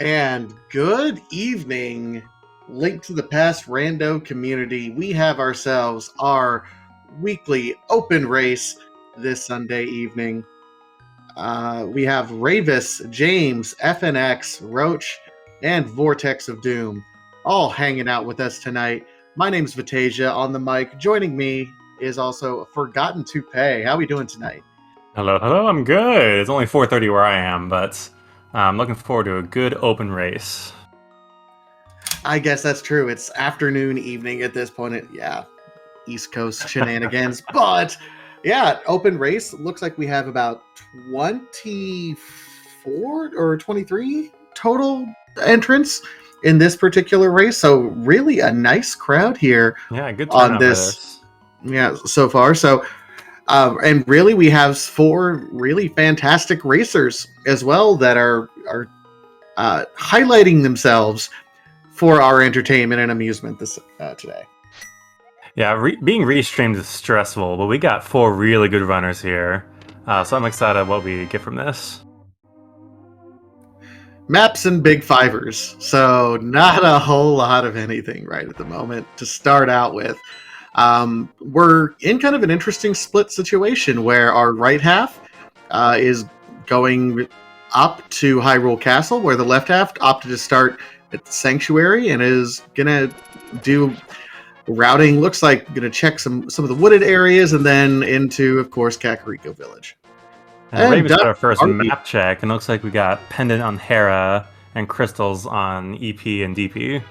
And good evening, Link to the Past Rando community. We have ourselves our weekly open race this Sunday evening. We have Ravis, James, FNX, Roach, and Vortex of Doom all hanging out with us tonight. My name's Vatasia on the mic. Joining me is also Forgotten Toupee. How are we doing tonight? Hello, I'm good. It's only 4:30 where I am, but I'm looking forward to a good open race. I guess that's true. It's afternoon, evening at this point. Yeah, East Coast shenanigans. But yeah, open race. Looks like we have about 24 or 23 total entrants in this particular race. So really a nice crowd here Yeah, good on turnout for this. this. Yeah, so far. So and really we have four really fantastic racers as well that are highlighting themselves for our entertainment and amusement this today. Yeah, being restreamed is stressful, but we got four really good runners here. So I'm excited what we get from this. Maps and big fivers, so not a whole lot of anything right at the moment to start out with. We're in kind of an interesting split situation where our right half is going up to Hyrule Castle, where the left half opted to start at the Sanctuary and is gonna do routing. Looks like gonna check some of the wooded areas and then into, of course, Kakariko Village. And Raven's got our first map check, and it looks like we got Pendant on Hera and Crystals on EP and DP.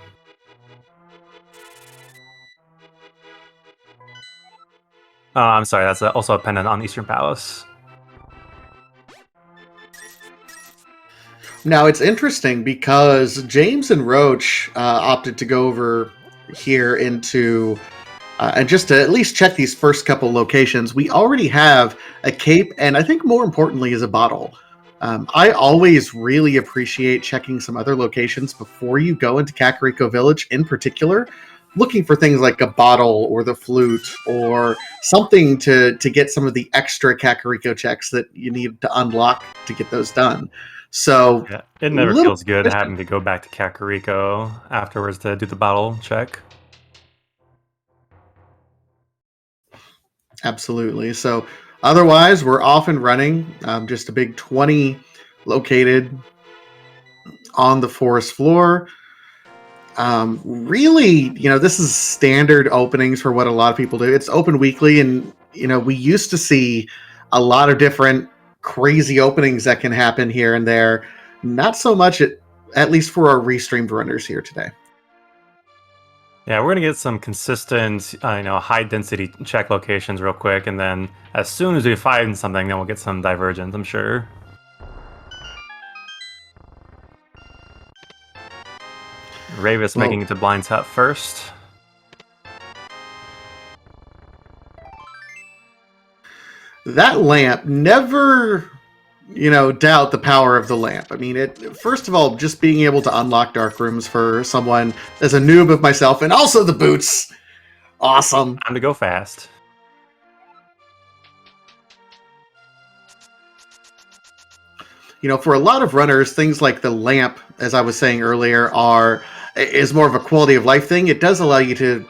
I'm sorry, that's also a Pendant on Eastern Palace. Now, it's interesting because James and Roach opted to go over here into and just to at least check these first couple locations. We already have a cape, and I think more importantly is a bottle. I always really appreciate checking some other locations before you go into Kakariko Village in particular, looking for things like a bottle or the flute or something to get some of the extra Kakariko checks that you need to unlock to get those done. So yeah, it never feels good having to go back to Kakariko afterwards to do the bottle check. Absolutely. So otherwise, we're off and running. Just a big 20 located on the forest floor. Really, this is standard openings for what a lot of people do. It's open weekly, and we used to see a lot of different crazy openings that can happen here and there. Not so much, at least for our restreamed runners here today. Yeah, we're gonna get some consistent, high density check locations real quick, and then as soon as we find something, then we'll get some divergence, I'm sure. Ravis making it to Blind's Hut first. That lamp, never doubt the power of the lamp. I mean, first of all, just being able to unlock dark rooms for someone as a noob of myself, and also the boots, awesome. Time to go fast. For a lot of runners, things like the lamp, as I was saying earlier, is more of a quality of life thing. It does allow you to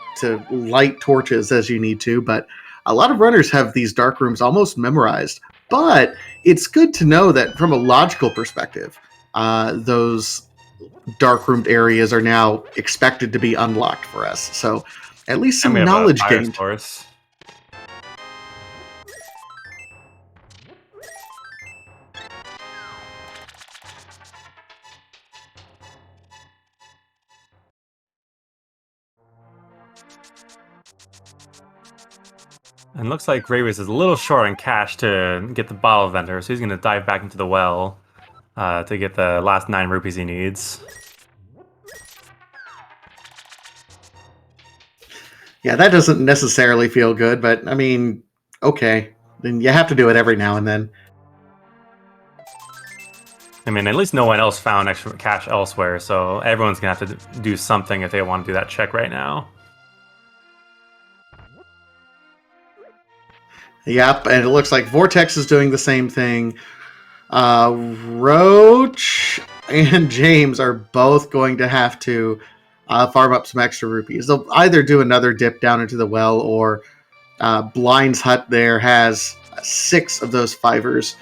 light torches as you need to, but a lot of runners have these dark rooms almost memorized. But it's good to know that from a logical perspective, those dark roomed areas are now expected to be unlocked for us. So at least some knowledge gained. Source. And looks like Ravis is a little short on cash to get the bottle vendor, so he's going to dive back into the well to get the last 9 rupees he needs. Yeah, that doesn't necessarily feel good, but I mean, okay. Then you have to do it every now and then. I mean, at least no one else found extra cash elsewhere, so everyone's going to have to do something if they want to do that check right now. Yep, and it looks like Vortex is doing the same thing. Roach and James are both going to have to farm up some extra rupees. They'll either do another dip down into the well, or Blind's Hut there has 6 of those fivers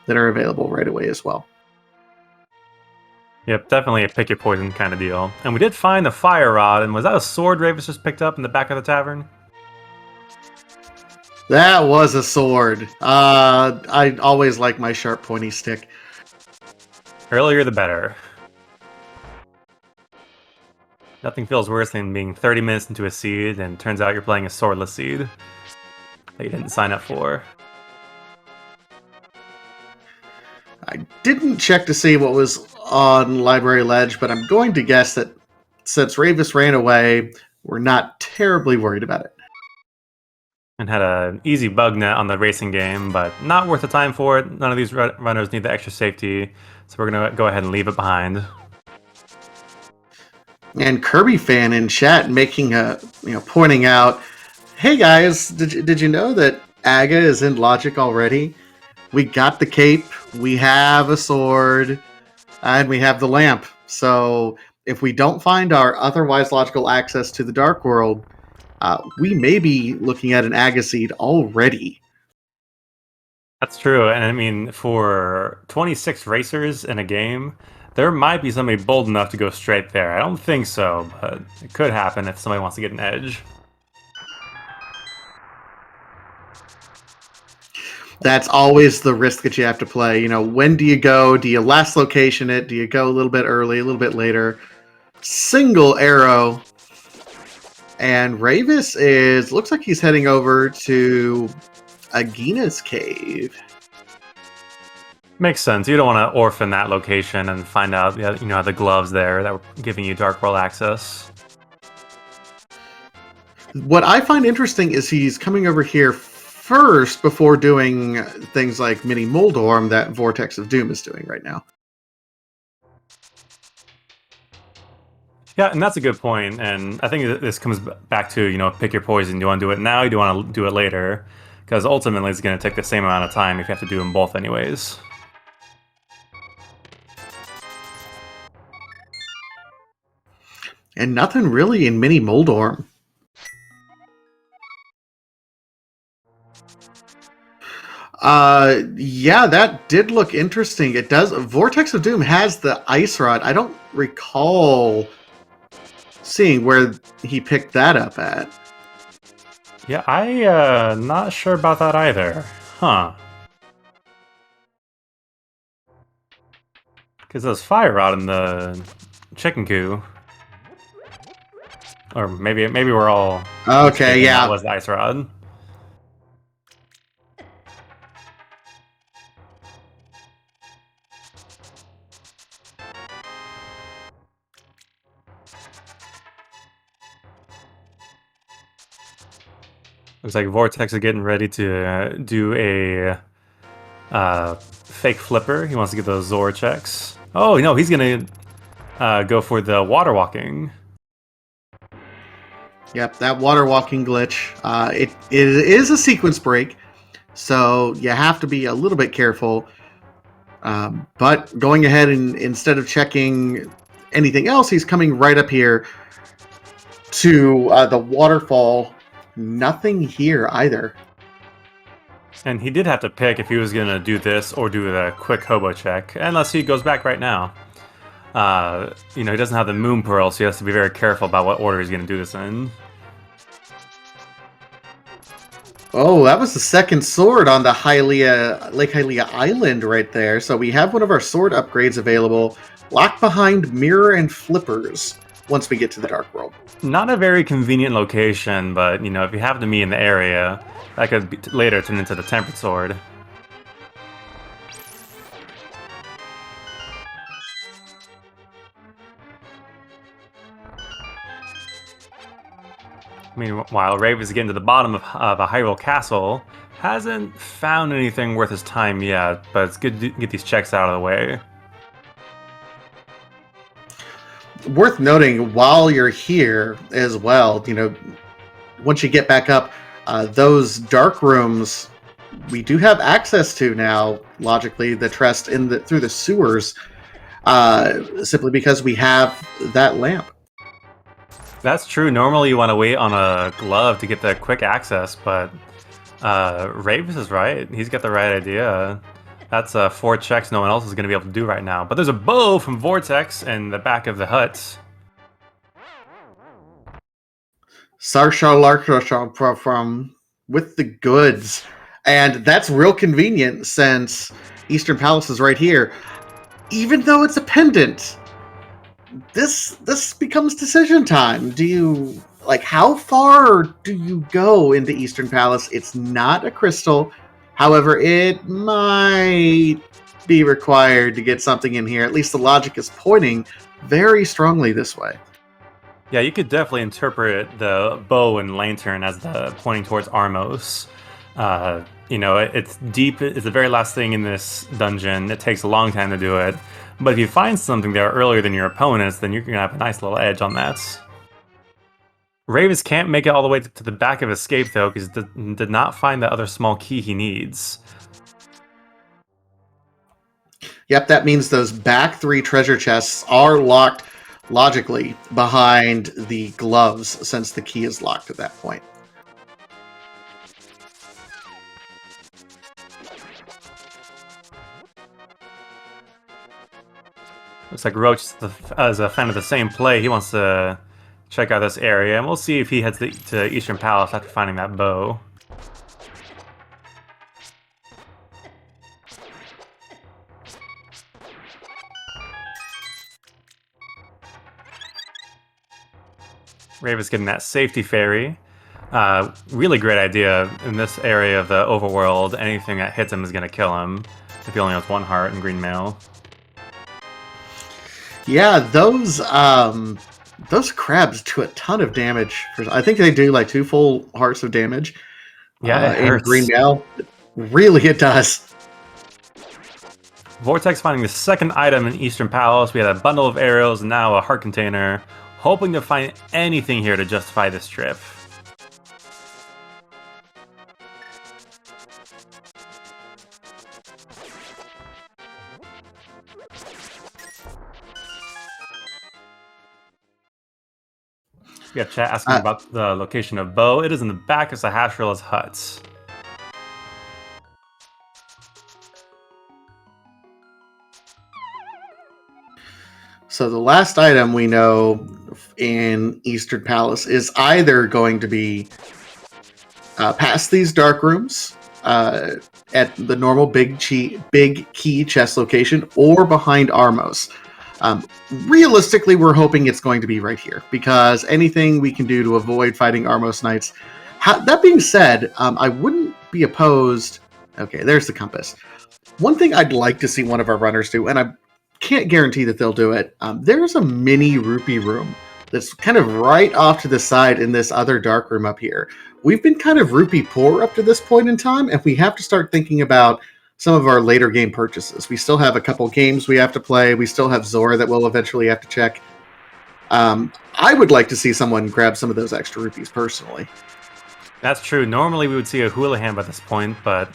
that are available right away as well. Yep, definitely a pick your poison kind of deal. And we did find the fire rod, and was that a sword Ravis just picked up in the back of the tavern? That was a sword. I always like my sharp, pointy stick. Earlier the better. Nothing feels worse than being 30 minutes into a seed, and turns out you're playing a swordless seed that you didn't sign up for. I didn't check to see what was on Library Ledge, but I'm going to guess that since Ravis ran away, we're not terribly worried about it. And had an easy bug net on the racing game, but not worth the time for it. None of these runners need the extra safety, so we're going to go ahead and leave it behind. And Kirby fan in chat making pointing out, hey guys, did you know that Aga is in Logic already? We got the cape, we have a sword, and we have the lamp. So if we don't find our otherwise logical access to the Dark World, we may be looking at an Aga seed already. That's true, and I mean, for 26 racers in a game, there might be somebody bold enough to go straight there. I don't think so, but it could happen if somebody wants to get an edge. That's always the risk that you have to play. You know, when do you go? Do you last location it? Do you go a little bit early, a little bit later? Single arrow. And Ravis looks like he's heading over to Agina's cave. Makes sense. You don't want to orphan that location and find out, the gloves there that were giving you Dark World access. What I find interesting is he's coming over here first before doing things like Mini Moldorm that Vortex of Doom is doing right now. Yeah, and that's a good point, and I think this comes back to, pick your poison. Do you want to do it now, or do you want to do it later? Because ultimately it's going to take the same amount of time if you have to do them both anyways. And nothing really in Mini Moldorm. Yeah, that did look interesting. It does. Vortex of Doom has the Ice Rod. I don't recall seeing where he picked that up at. Yeah, not sure about that either. Huh. Because there's fire rod in the chicken coop. Or maybe we're all okay. Yeah, that was the ice rod. Looks like Vortex is getting ready to do a fake flipper. He wants to get those Zor checks. Oh no, he's gonna go for the water walking. Yep, that water walking glitch. It is a sequence break, so you have to be a little bit careful. But going ahead and instead of checking anything else, he's coming right up here to the waterfall. Nothing here either. And he did have to pick if he was going to do this or do the quick hobo check. Unless he goes back right now. He doesn't have the moon pearl, so he has to be very careful about what order he's going to do this in. Oh, that was the second sword on the Lake Hylia Island right there. So we have one of our sword upgrades available. Locked behind Mirror and Flippers once we get to the Dark World. Not a very convenient location, but, if you happen to be in the area, that could later turn into the Tempered Sword. Meanwhile, Rave is getting to the bottom of a Hyrule Castle. Hasn't found anything worth his time yet, but it's good to get these checks out of the way. Worth noting, while you're here as well, once you get back up, those dark rooms we do have access to now, logically, the Trest through the sewers. simply because we have that lamp. That's true. Normally you want to wait on a glove to get the quick access, but Ravis is right. He's got the right idea. That's 4 checks no one else is going to be able to do right now. But there's a bow from Vortex in the back of the hut. Sarsha from with the goods. And that's real convenient since Eastern Palace is right here. Even though it's a pendant, this becomes decision time. Do you like how far do you go into Eastern Palace? It's not a crystal. However, it might be required to get something in here. At least the logic is pointing very strongly this way. Yeah, you could definitely interpret the bow and lantern as the pointing towards Armos. It's deep. It's the very last thing in this dungeon. It takes a long time to do it. But if you find something there earlier than your opponents, then you're going to have a nice little edge on that. Ravis can't make it all the way to the back of Escape, though, because he did not find the other small key he needs. Yep, that means those back 3 treasure chests are locked logically behind the gloves since the key is locked at that point. Looks like Roach is a fan of the same play. He wants to check out this area, and we'll see if he heads to Eastern Palace after finding that bow. Raven's getting that safety fairy. Really great idea. In this area of the overworld, anything that hits him is going to kill him if he only has 1 heart and green mail. Yeah, those crabs do a ton of damage. I think they do like 2 full hearts of damage. Yeah, it hurts. In green mail, really it does. Vortex finding the second item in Eastern Palace. We had a bundle of arrows and now a heart container. Hoping to find anything here to justify this trip. We have chat asking about the location of Bo. It is in the back of Sahasrala's hut. So the last item we know in Eastern Palace is either going to be past these dark rooms at the normal big key chest location or behind Armos. Realistically, we're hoping it's going to be right here because anything we can do to avoid fighting Armos Knights. That being said, I wouldn't be opposed. Okay, there's the compass. One thing I'd like to see one of our runners do, and I can't guarantee that they'll do it. There's a mini rupee room that's kind of right off to the side in this other dark room up here. We've been kind of rupee poor up to this point in time, and we have to start thinking about some of our later game purchases. We still have a couple games we have to play. We still have Zora that we'll eventually have to check. I would like to see someone grab some of those extra rupees personally. That's true. Normally we would see a Houlihan by this point, but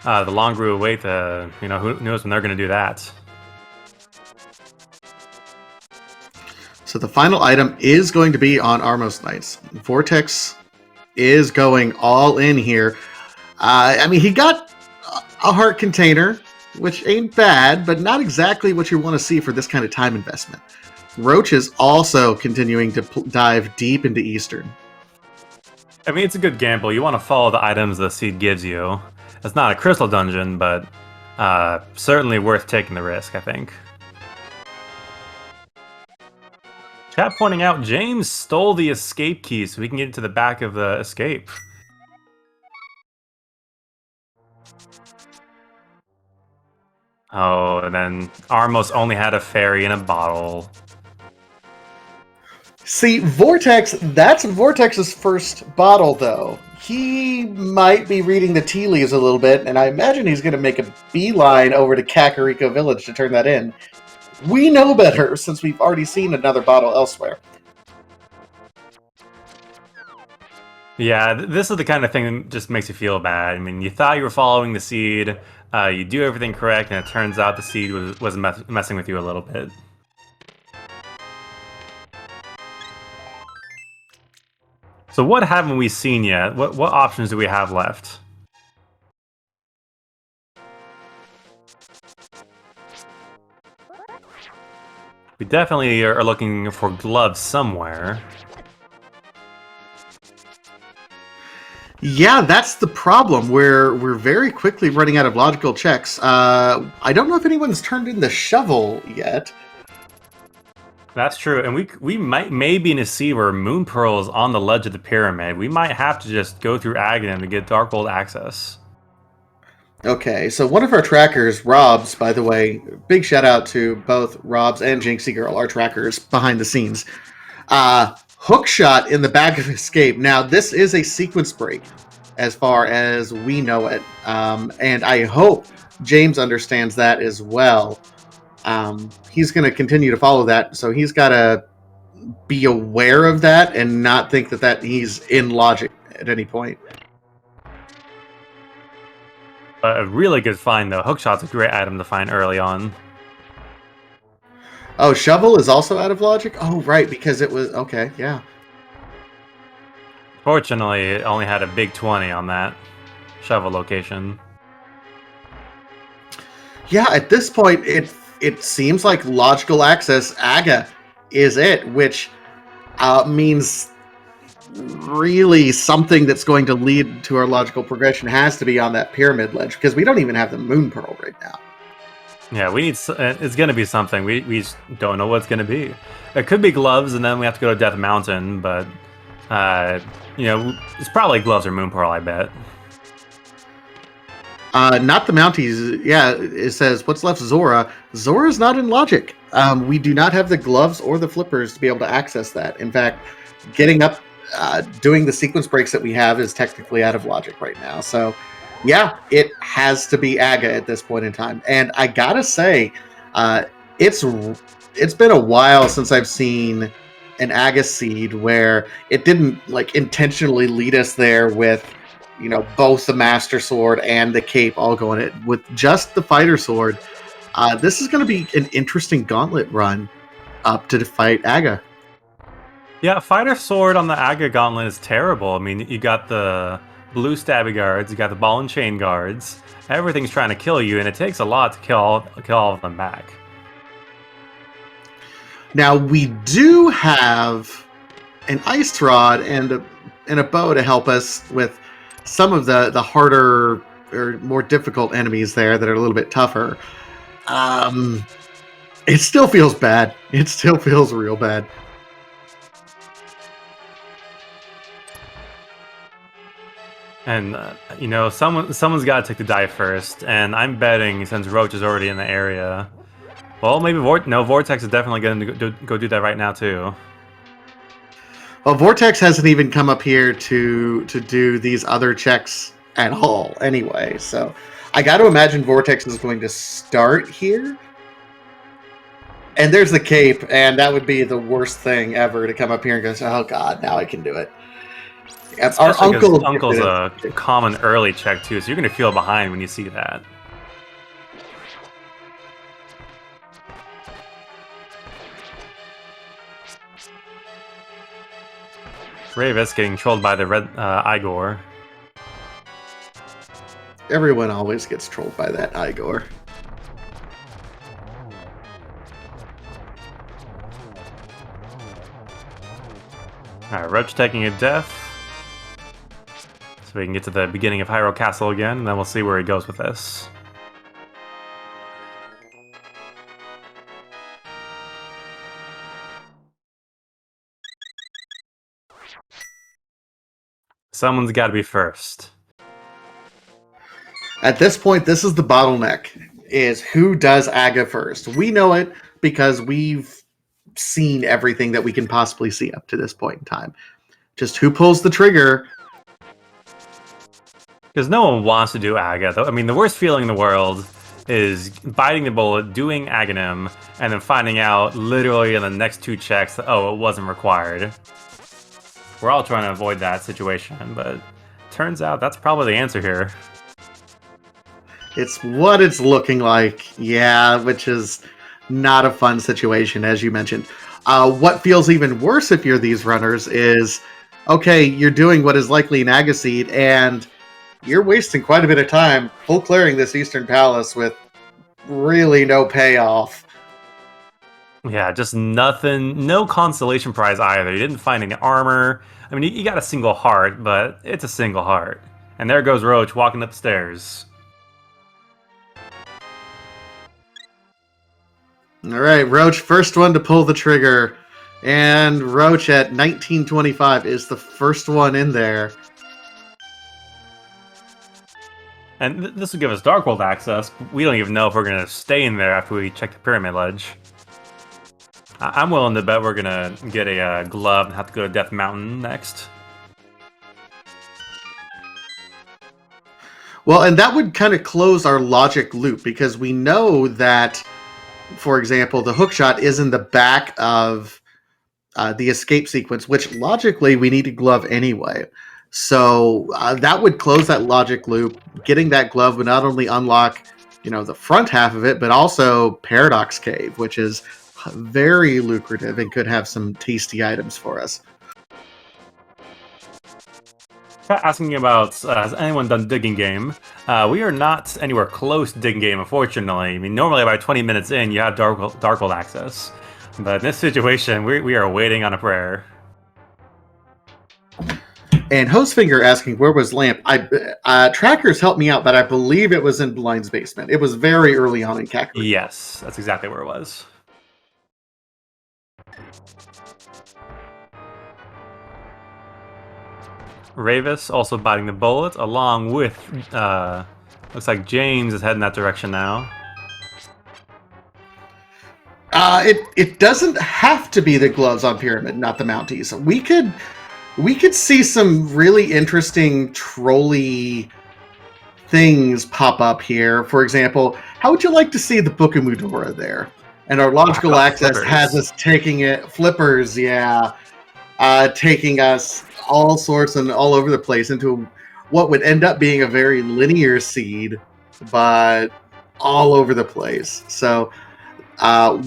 the longer we wait, who knows when they're going to do that. So the final item is going to be on Armos Knights. Vortex is going all in here. He got a heart container, which ain't bad, but not exactly what you want to see for this kind of time investment. Roach is also continuing to dive deep into Eastern. It's a good gamble. You want to follow the items the seed gives you. It's not a crystal dungeon, but certainly worth taking the risk, I think. Chat pointing out James stole the escape key so we can get to the back of the escape. Oh, and then Armos only had a fairy in a bottle. See, Vortex, that's Vortex's first bottle, though. He might be reading the tea leaves a little bit, and I imagine he's going to make a beeline over to Kakariko Village to turn that in. We know better, since we've already seen another bottle elsewhere. Yeah, this is the kind of thing that just makes you feel bad. You thought you were following the seed, You do everything correct, and it turns out the seed was messing with you a little bit. So what haven't we seen yet? What options do we have left? We definitely are looking for gloves somewhere. Yeah, that's the problem. We're very quickly running out of logical checks. I don't know if anyone's turned in the shovel yet. That's true, and we may be in a sea where Moon Pearl is on the ledge of the pyramid. We might have to just go through Aghanim to get Darkhold access. Okay, so one of our trackers, Rob's, by the way, big shout out to both Rob's and Jinxie Girl, our trackers behind the scenes. Hook shot in the back of Escape. Now, this is a sequence break as far as we know it. And I hope James understands that as well. He's going to continue to follow that, so he's got to be aware of that and not think that he's in logic at any point. A really good find, though. Hookshot's a great item to find early on. Oh, Shovel is also out of logic? Oh, right, because it was... Okay, yeah. Fortunately, it only had a big 20 on that Shovel location. Yeah, at this point, it seems like logical access, Aga, is it, which means really something that's going to lead to our logical progression has to be on that pyramid ledge, because we don't even have the Moon Pearl right now. Yeah, we need. It's going to be something. We just don't know what it's going to be. It could be gloves, and then we have to go to Death Mountain, but you know, it's probably gloves or Moon Pearl, I bet. Not the Mounties. Yeah, it says, what's left Zora? Zora's not in logic. We do not have the gloves or the flippers to be able to access that. In fact, getting up, doing the sequence breaks that we have is technically out of logic right now. So, yeah, it has to be Aga at this point in time. And I gotta say, it's been a while since I've seen an Aga seed where it didn't like intentionally lead us there with, you know, both the Master Sword and the Cape all going it with just the Fighter Sword. This is going to be an interesting gauntlet run up to fight Aga. Yeah, Fighter Sword on the Aga Gauntlet is terrible. I mean, you got the blue stabby guards, you got the ball and chain guards. Everything's trying to kill you, and it takes a lot to kill all of them back. Now, we do have an Ice Rod and a bow to help us with some of the harder or more difficult enemies there that are a little bit tougher. It still feels bad. It still feels real bad. And you know, someone's got to take the dive first, and I'm betting since Roach is already in the area. Well, maybe Vortex is definitely going to go do that right now too. Well, Vortex hasn't even come up here to do these other checks at all anyway, so I got to imagine Vortex is going to start here. And there's the Cape, and that would be the worst thing ever to come up here and go, oh god, now I can do it. Our uncle's a common early check too, so you're going to feel behind when you see that. Ravis getting trolled by the red Igor. Everyone always gets trolled by that Igor. Alright, Roach taking a death. So we can get to the beginning of Hyrule Castle again, and then we'll see where he goes with this. Someone's got to be first. At this point, this is the bottleneck, is who does Aga first. We know it because we've seen everything that we can possibly see up to this point in time. Just who pulls the trigger. Because no one wants to do Aga, though. I mean, the worst feeling in the world is biting the bullet, doing Aghanim, and then finding out literally in the next two checks that, oh, it wasn't required. We're all trying to avoid that situation, but turns out that's probably the answer here. It's what it's looking like. Yeah, which is not a fun situation, as you mentioned. What feels even worse if you're these runners is, okay, you're doing what is likely an Agaseed, and you're wasting quite a bit of time full clearing this Eastern Palace with really no payoff. Yeah, just nothing, no consolation prize either. You didn't find any armor. I mean, you got a single heart, but it's a single heart. And there goes Roach walking up the stairs. All right, Roach, first one to pull the trigger. And Roach at 1925 is the first one in there. And this will give us Dark World access. We don't even know if we're going to stay in there after we check the Pyramid Ledge. I'm willing to bet we're going to get a glove and have to go to Death Mountain next. Well, and that would kind of close our logic loop, because we know that, for example, the hookshot is in the back of the escape sequence, which logically we need a glove anyway. So that would close that logic loop. Getting that glove would not only unlock, the front half of it, but also Paradox Cave, which is very lucrative and could have some tasty items for us. Asking about, has anyone done Digging Game? We are not anywhere close to Digging Game, unfortunately. I mean, normally about 20 minutes in, you have Dark World access. But in this situation, we are waiting on a prayer. And Hostfinger asking, where was Lamp? Trackers helped me out, but I believe it was in Blind's basement. It was very early on in Kakarot. Yes, that's exactly where it was. Ravis also biting the bullet, along with, looks like James is heading that direction now. It doesn't have to be the gloves on Pyramid, not the Mounties. We could see some really interesting trolley things pop up here. For example, how would you like to see the Book of Mudora there? And our logical access flippers. has us taking it, flippers, yeah, taking us all sorts and all over the place into what would end up being a very linear seed, but all over the place. So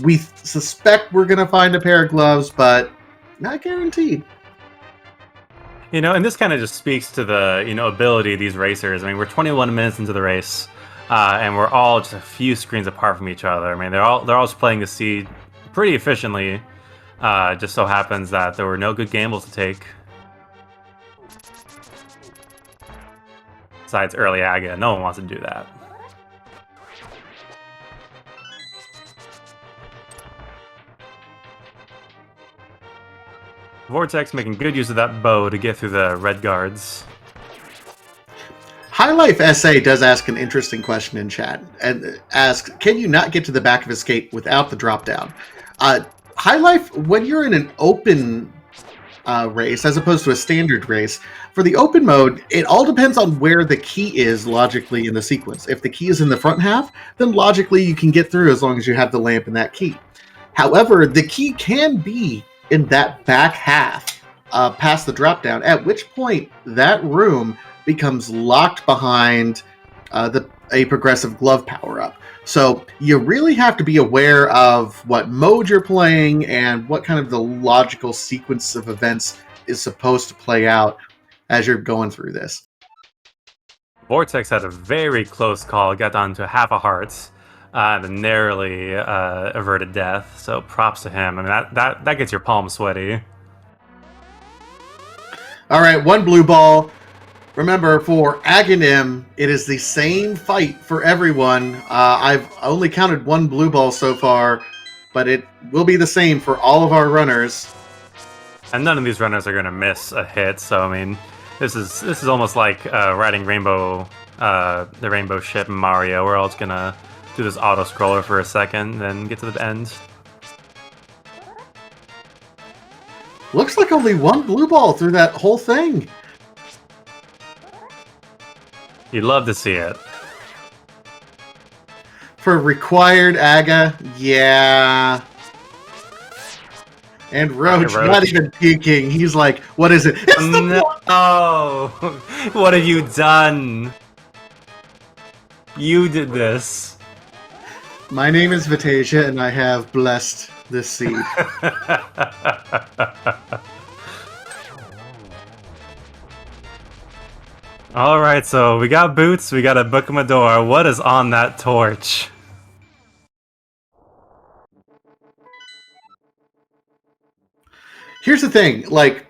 we suspect we're going to find a pair of gloves, but not guaranteed. And this kind of just speaks to the, ability of these racers. I mean, we're 21 minutes into the race, and we're all just a few screens apart from each other. I mean, they're all just playing the seed pretty efficiently. Just so happens that there were no good gambles to take. Besides early Aga, no one wants to do that. Vortex making good use of that bow to get through the red guards. High Life SA does ask an interesting question in chat and asks, can you not get to the back of Escape without the drop down? High Life, when you're in an open race as opposed to a standard race, for the open mode, it all depends on where the key is logically in the sequence. If the key is in the front half, then logically you can get through as long as you have the lamp and that key. However, the key can be in that back half past the drop down, at which point that room becomes locked behind a progressive glove power up. So you really have to be aware of what mode you're playing and what kind of the logical sequence of events is supposed to play out as you're going through this. Vortex had a very close call, got down to half a heart. And narrowly averted death, so props to him. I mean, that gets your palms sweaty. All right, one blue ball. Remember, for Aghanim, it is the same fight for everyone. I've only counted one blue ball so far, but it will be the same for all of our runners. And none of these runners are going to miss a hit, so I mean, this is almost like riding Rainbow, the Rainbow ship in Mario. We're all just going to do this auto-scroller for a second, then get to the end. Looks like only one blue ball through that whole thing. You'd love to see it. For required Aga, yeah. And Roach, not even peeking. He's like, what is it? It's the no! What have you done? You did this. My name is Vitasia, and I have blessed this seed. All right, so we got boots, we got a Book of Medora. What is on that torch? Here's the thing, like,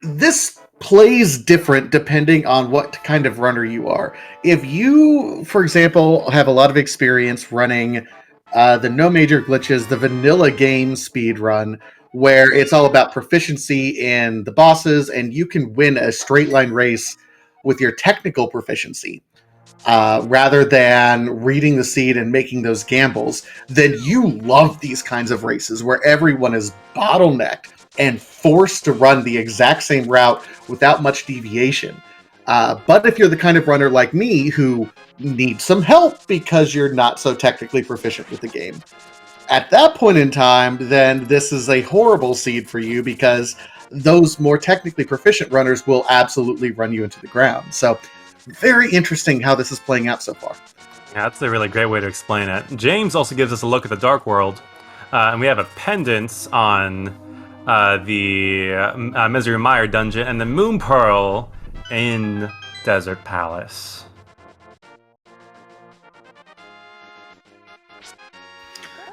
this plays different depending on what kind of runner you are. If you, for example, have a lot of experience running the no major glitches, the vanilla game speed run, where it's all about proficiency in the bosses and you can win a straight line race with your technical proficiency, rather than reading the seed and making those gambles, then you love these kinds of races where everyone is bottlenecked and forced to run the exact same route without much deviation. But if you're the kind of runner like me who needs some help because you're not so technically proficient with the game, at that point in time, then this is a horrible seed for you because those more technically proficient runners will absolutely run you into the ground. So, very interesting how this is playing out so far. Yeah, that's a really great way to explain it. James also gives us a look at the Dark World, and we have a pendant on the Misery Mire dungeon and the Moon Pearl in Desert Palace.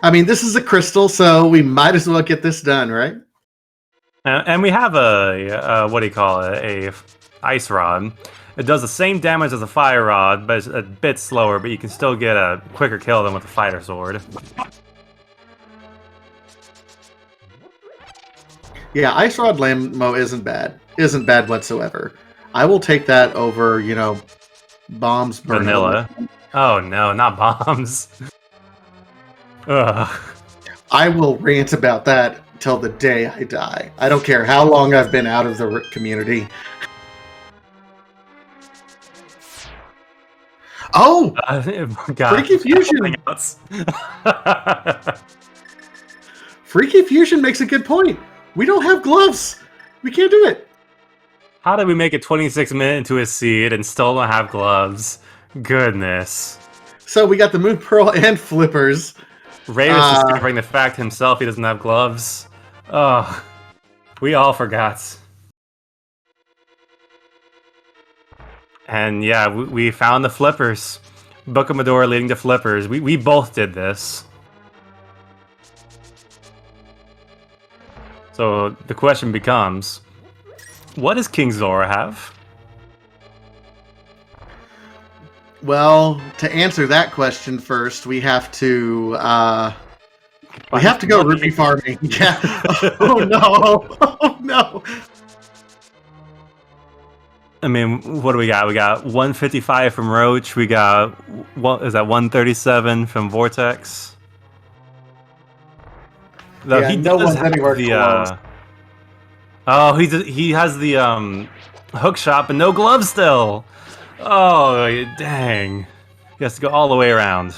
I mean, this is a crystal, so we might as well get this done, right? And we have a what do you call it? A ice rod. It does the same damage as a fire rod, but it's a bit slower. But you can still get a quicker kill than with a fighter sword. Yeah, ice rod Lammo isn't bad. Isn't bad whatsoever. I will take that over, bombs. Vanilla. Oh no, not bombs. Ugh. I will rant about that till the day I die. I don't care how long I've been out of the community. Oh! God, Freaky Fusion! Freaky Fusion makes a good point. We don't have gloves. We can't do it. How did we make it 26 minutes into a seed and still don't have gloves? Goodness. So we got the Moon Pearl and Flippers. Ravis is discovering the fact himself he doesn't have gloves. Oh, we all forgot. And yeah, we found the Flippers. Book of Medora leading to Flippers. We both did this. So the question becomes, what does King Zora have? Well, to answer that question first, we have to go rupee farming. Yeah. Oh no! Oh no! I mean, what do we got? We got 155 from Roach. We got is that 137 from Vortex? Though yeah, no one's anywhere close. Oh, he has the hook shot, but no gloves still. Oh, dang. He has to go all the way around.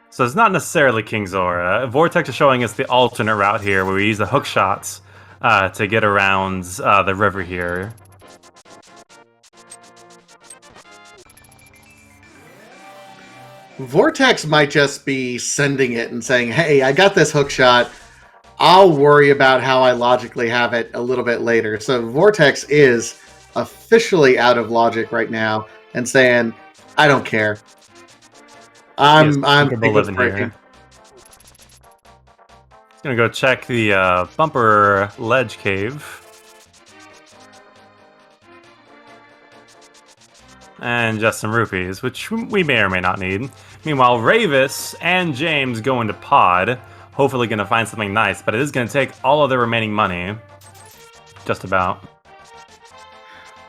So it's not necessarily King Zora. Vortex is showing us the alternate route here, where we use the hook shots to get around the river here. Vortex might just be sending it and saying, hey, I got this hook shot. I'll worry about how I logically have it a little bit later. So Vortex is officially out of logic right now and saying, I don't care. I'm living here. Gonna go check the bumper ledge cave. And just some rupees, which we may or may not need. Meanwhile, Ravis and James go into pod, hopefully gonna find something nice, but it is gonna take all of their remaining money. Just about.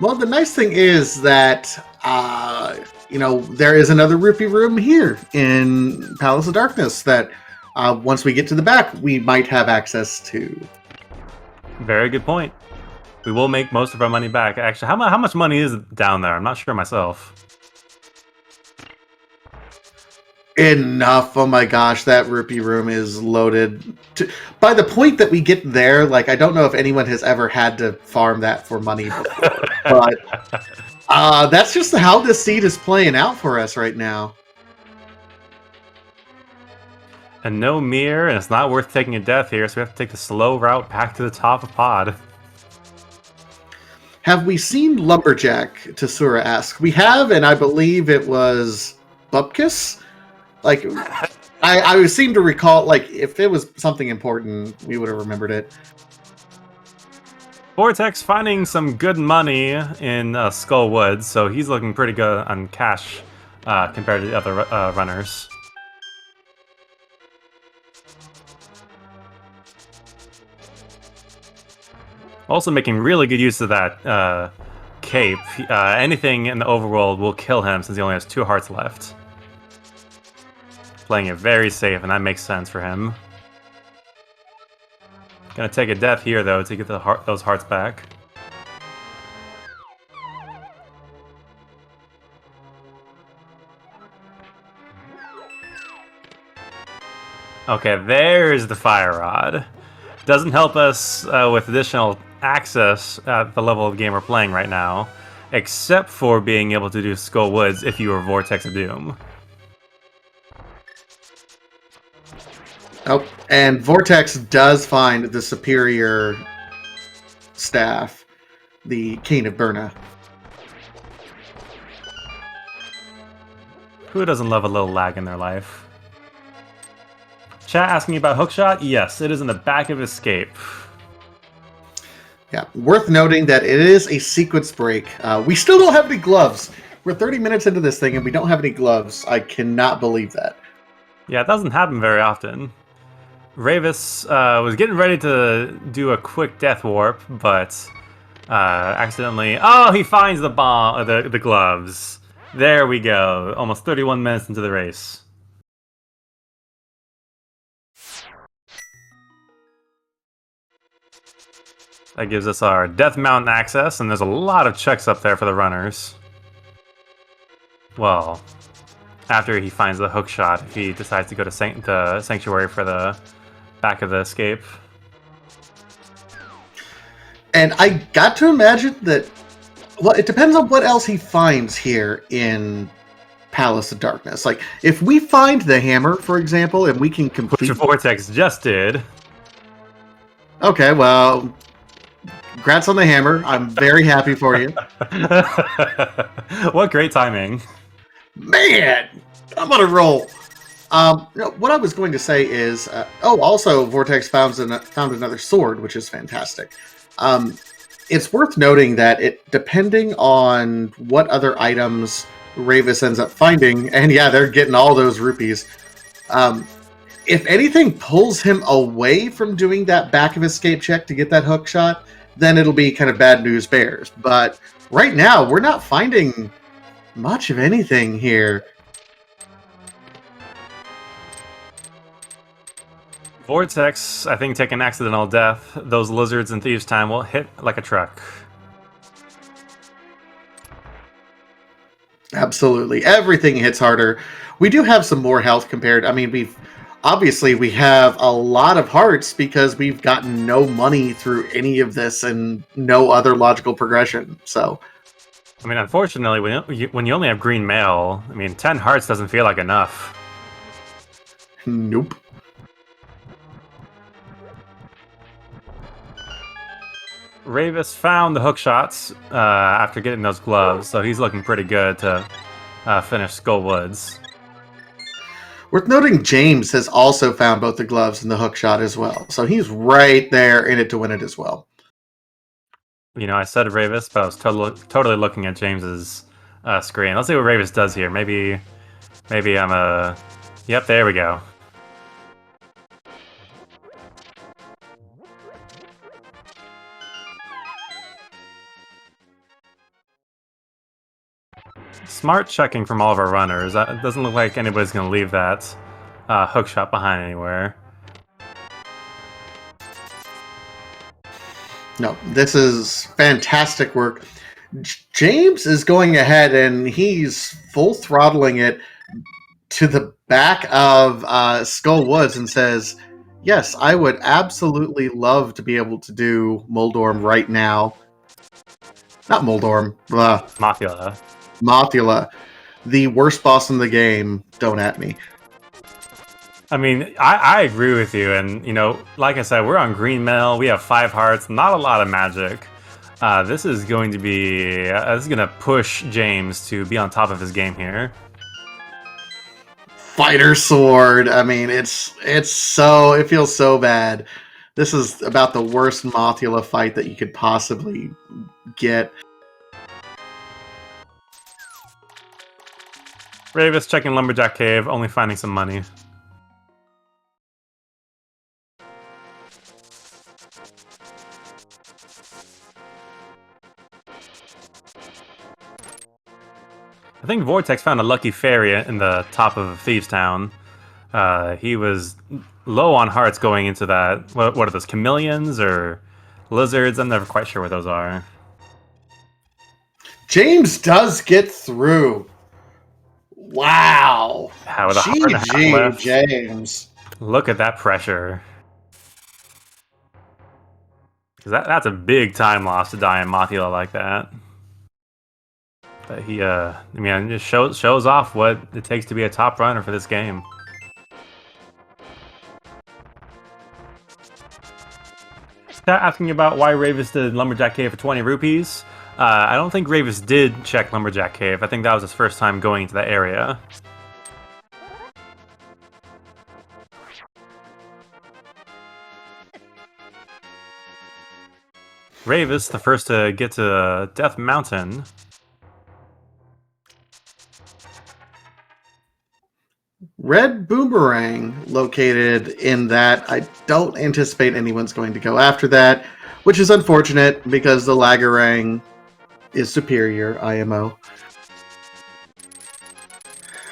Well, the nice thing is that, there is another rupee room here in Palace of Darkness that once we get to the back, we might have access to. Very good point. We will make most of our money back. Actually, how much money is down there? I'm not sure myself. Enough. Oh my gosh, that rupee room is loaded. By the point that we get there, like, I don't know if anyone has ever had to farm that for money before, but that's just how this seed is playing out for us right now. And no mirror, and it's not worth taking a death here, so we have to take the slow route back to the top of pod. Have we seen Lumberjack? Tasura asks. We have, and I believe it was Bupkis. Like, I seem to recall, like, if it was something important, we would have remembered it. Vortex finding some good money in Skull Woods, so he's looking pretty good on cash compared to the other runners. Also making really good use of that cape. Anything in the overworld will kill him since he only has 2 hearts left. Playing it very safe, and that makes sense for him. Gonna take a death here, though, to get those hearts back. Okay, there's the Fire Rod. Doesn't help us with additional access at the level of game we're playing right now, except for being able to do Skull Woods if you were Vortex of Doom. Oh, and Vortex does find the superior staff, the Cane of Burna. Who doesn't love a little lag in their life? Chat asking about Hookshot? Yes, it is in the back of Escape. Yeah, worth noting that it is a sequence break. We still don't have any gloves. We're 30 minutes into this thing and we don't have any gloves. I cannot believe that. Yeah, it doesn't happen very often. Ravis was getting ready to do a quick death warp, but accidentally... Oh, he finds the bomb, the gloves. There we go. Almost 31 minutes into the race. That gives us our Death Mountain access, and there's a lot of checks up there for the runners. Well, after he finds the hook shot, if he decides to go to the Sanctuary for the back of the Escape. And I got to imagine that... Well, it depends on what else he finds here in Palace of Darkness. Like, if we find the hammer, for example, and we can complete... Which Vortex just did. Okay, well... Congrats on the hammer. I'm very happy for you. What great timing. Man, I'm on a roll. What I was going to say is... also, Vortex found another sword, which is fantastic. It's worth noting that depending on what other items Ravis ends up finding, and yeah, they're getting all those rupees. If anything pulls him away from doing that back of escape check to get that hook shot, then it'll be kind of bad news bears. But right now, we're not finding much of anything here. Vortex, I think, take an accidental death. Those lizards in Thieves' Time will hit like a truck. Absolutely. Everything hits harder. We do have some more health compared. I mean, we have a lot of hearts because we've gotten no money through any of this and no other logical progression. So, I mean, unfortunately, when you only have green mail, I mean, 10 hearts doesn't feel like enough. Nope. Ravis found the hook shots after getting those gloves, so he's looking pretty good to finish Skull Woods. Worth noting, James has also found both the gloves and the hook shot as well, so he's right there in it to win it as well. You know, I said Ravis, but I was totally looking at James's screen. Let's see what Ravis does here. Maybe I'm a... Yep, there we go. Smart checking from all of our runners. It doesn't look like anybody's going to leave that hook shot behind anywhere. No, this is fantastic work. James is going ahead and he's full throttling it. to the back of Skull Woods and says, "Yes, I would absolutely love to be able to do Moldorm right now. Not Moldorm, Mothula. Mothula, the worst boss in the game. Don't at me." I mean, I agree with you, and you know, like I said, we're on Green Mill. We have 5 hearts, not a lot of magic. This is going to be this is going to push James to be on top of his game here. Fighter sword. I mean, it feels so bad. This is about the worst Mothula fight that you could possibly get. Ravis checking Lumberjack Cave, only finding some money. I think Vortex found a lucky fairy in the top of Thieves Town. He was low on hearts going into that. What are those, chameleons or lizards? I'm never quite sure what those are. James does get through. Wow. With a heart and a half left. James. Look at that pressure. That's a big time loss to die in Mothula like that. But he, I mean, it just shows off what it takes to be a top runner for this game. Asking about why Ravis did Lumberjack Cave for 20 rupees. I don't think Ravis did check Lumberjack Cave. I think that was his first time going into that area. Ravis, the first to get to Death Mountain. Red Boomerang located in that. I don't anticipate anyone's going to go after that, which is unfortunate because the Lagarang is superior, IMO.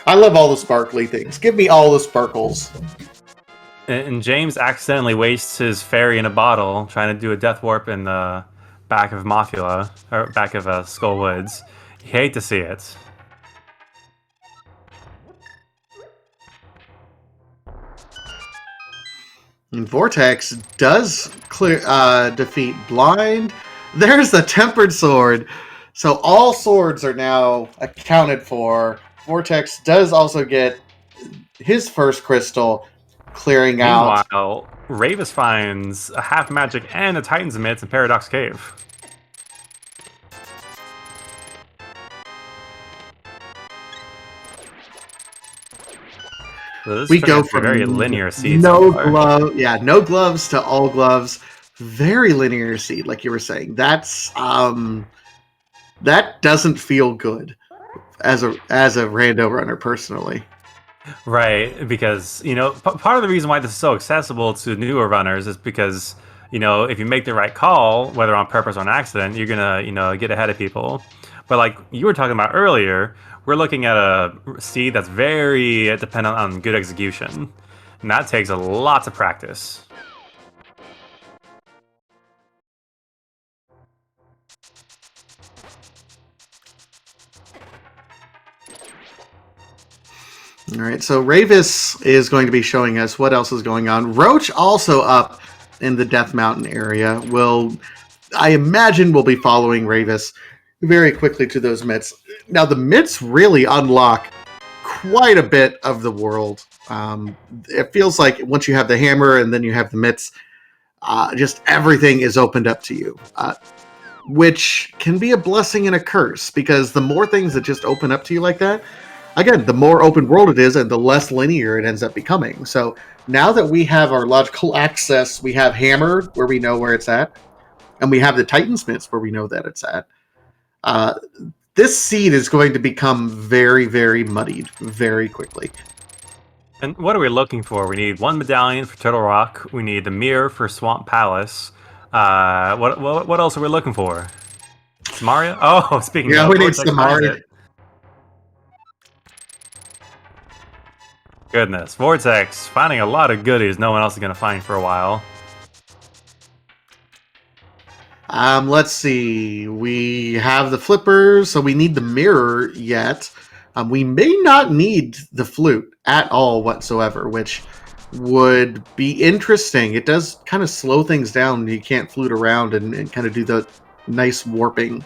I love all the sparkly things. Give me all the sparkles. And James accidentally wastes his fairy in a bottle trying to do a death warp in the back of Mothula, or back of Skull Woods. You hate to see it. And Vortex does defeat Blind. There's the Tempered Sword. So all swords are now accounted for. Vortex does also get his first crystal, clearing out. Meanwhile, Ravis finds a half magic and a Titan's Emits in Paradox Cave. So We go from very linear seed. No gloves to all gloves. Very linear seed, like you were saying. That's that doesn't feel good as a rando runner personally. Right, because you know part of the reason why this is so accessible to newer runners is because you know if you make the right call, whether on purpose or an accident, you're gonna get ahead of people. But like you were talking about earlier, we're looking at a seed that's very dependent on good execution, and that takes a lot of practice. All right, so Ravis is going to be showing us what else is going on. Roach also up in the Death Mountain area. I imagine we'll be following Ravis very quickly to those mitts. Now, the mitts really unlock quite a bit of the world. It feels like once you have the hammer and then you have the mitts, just everything is opened up to you, which can be a blessing and a curse, because the more things that just open up to you like that, again, the more open world it is and the less linear it ends up becoming. So now that we have our logical access, we have hammer where we know where it's at, and we have the Titan's Mitts where we know that it's at. This seed is going to become very, very muddied very quickly. And what are we looking for? We need 1 medallion for Turtle Rock. We need the mirror for Swamp Palace. What else are we looking for? Samaria? Oh, speaking of, we need Samaria. Goodness, Vortex finding a lot of goodies no one else is going to find for a while. Let's see. We have the flippers, so we need the mirror yet. We may not need the flute at all whatsoever, which would be interesting. It does kind of slow things down. You can't flute around and kind of do the nice warping.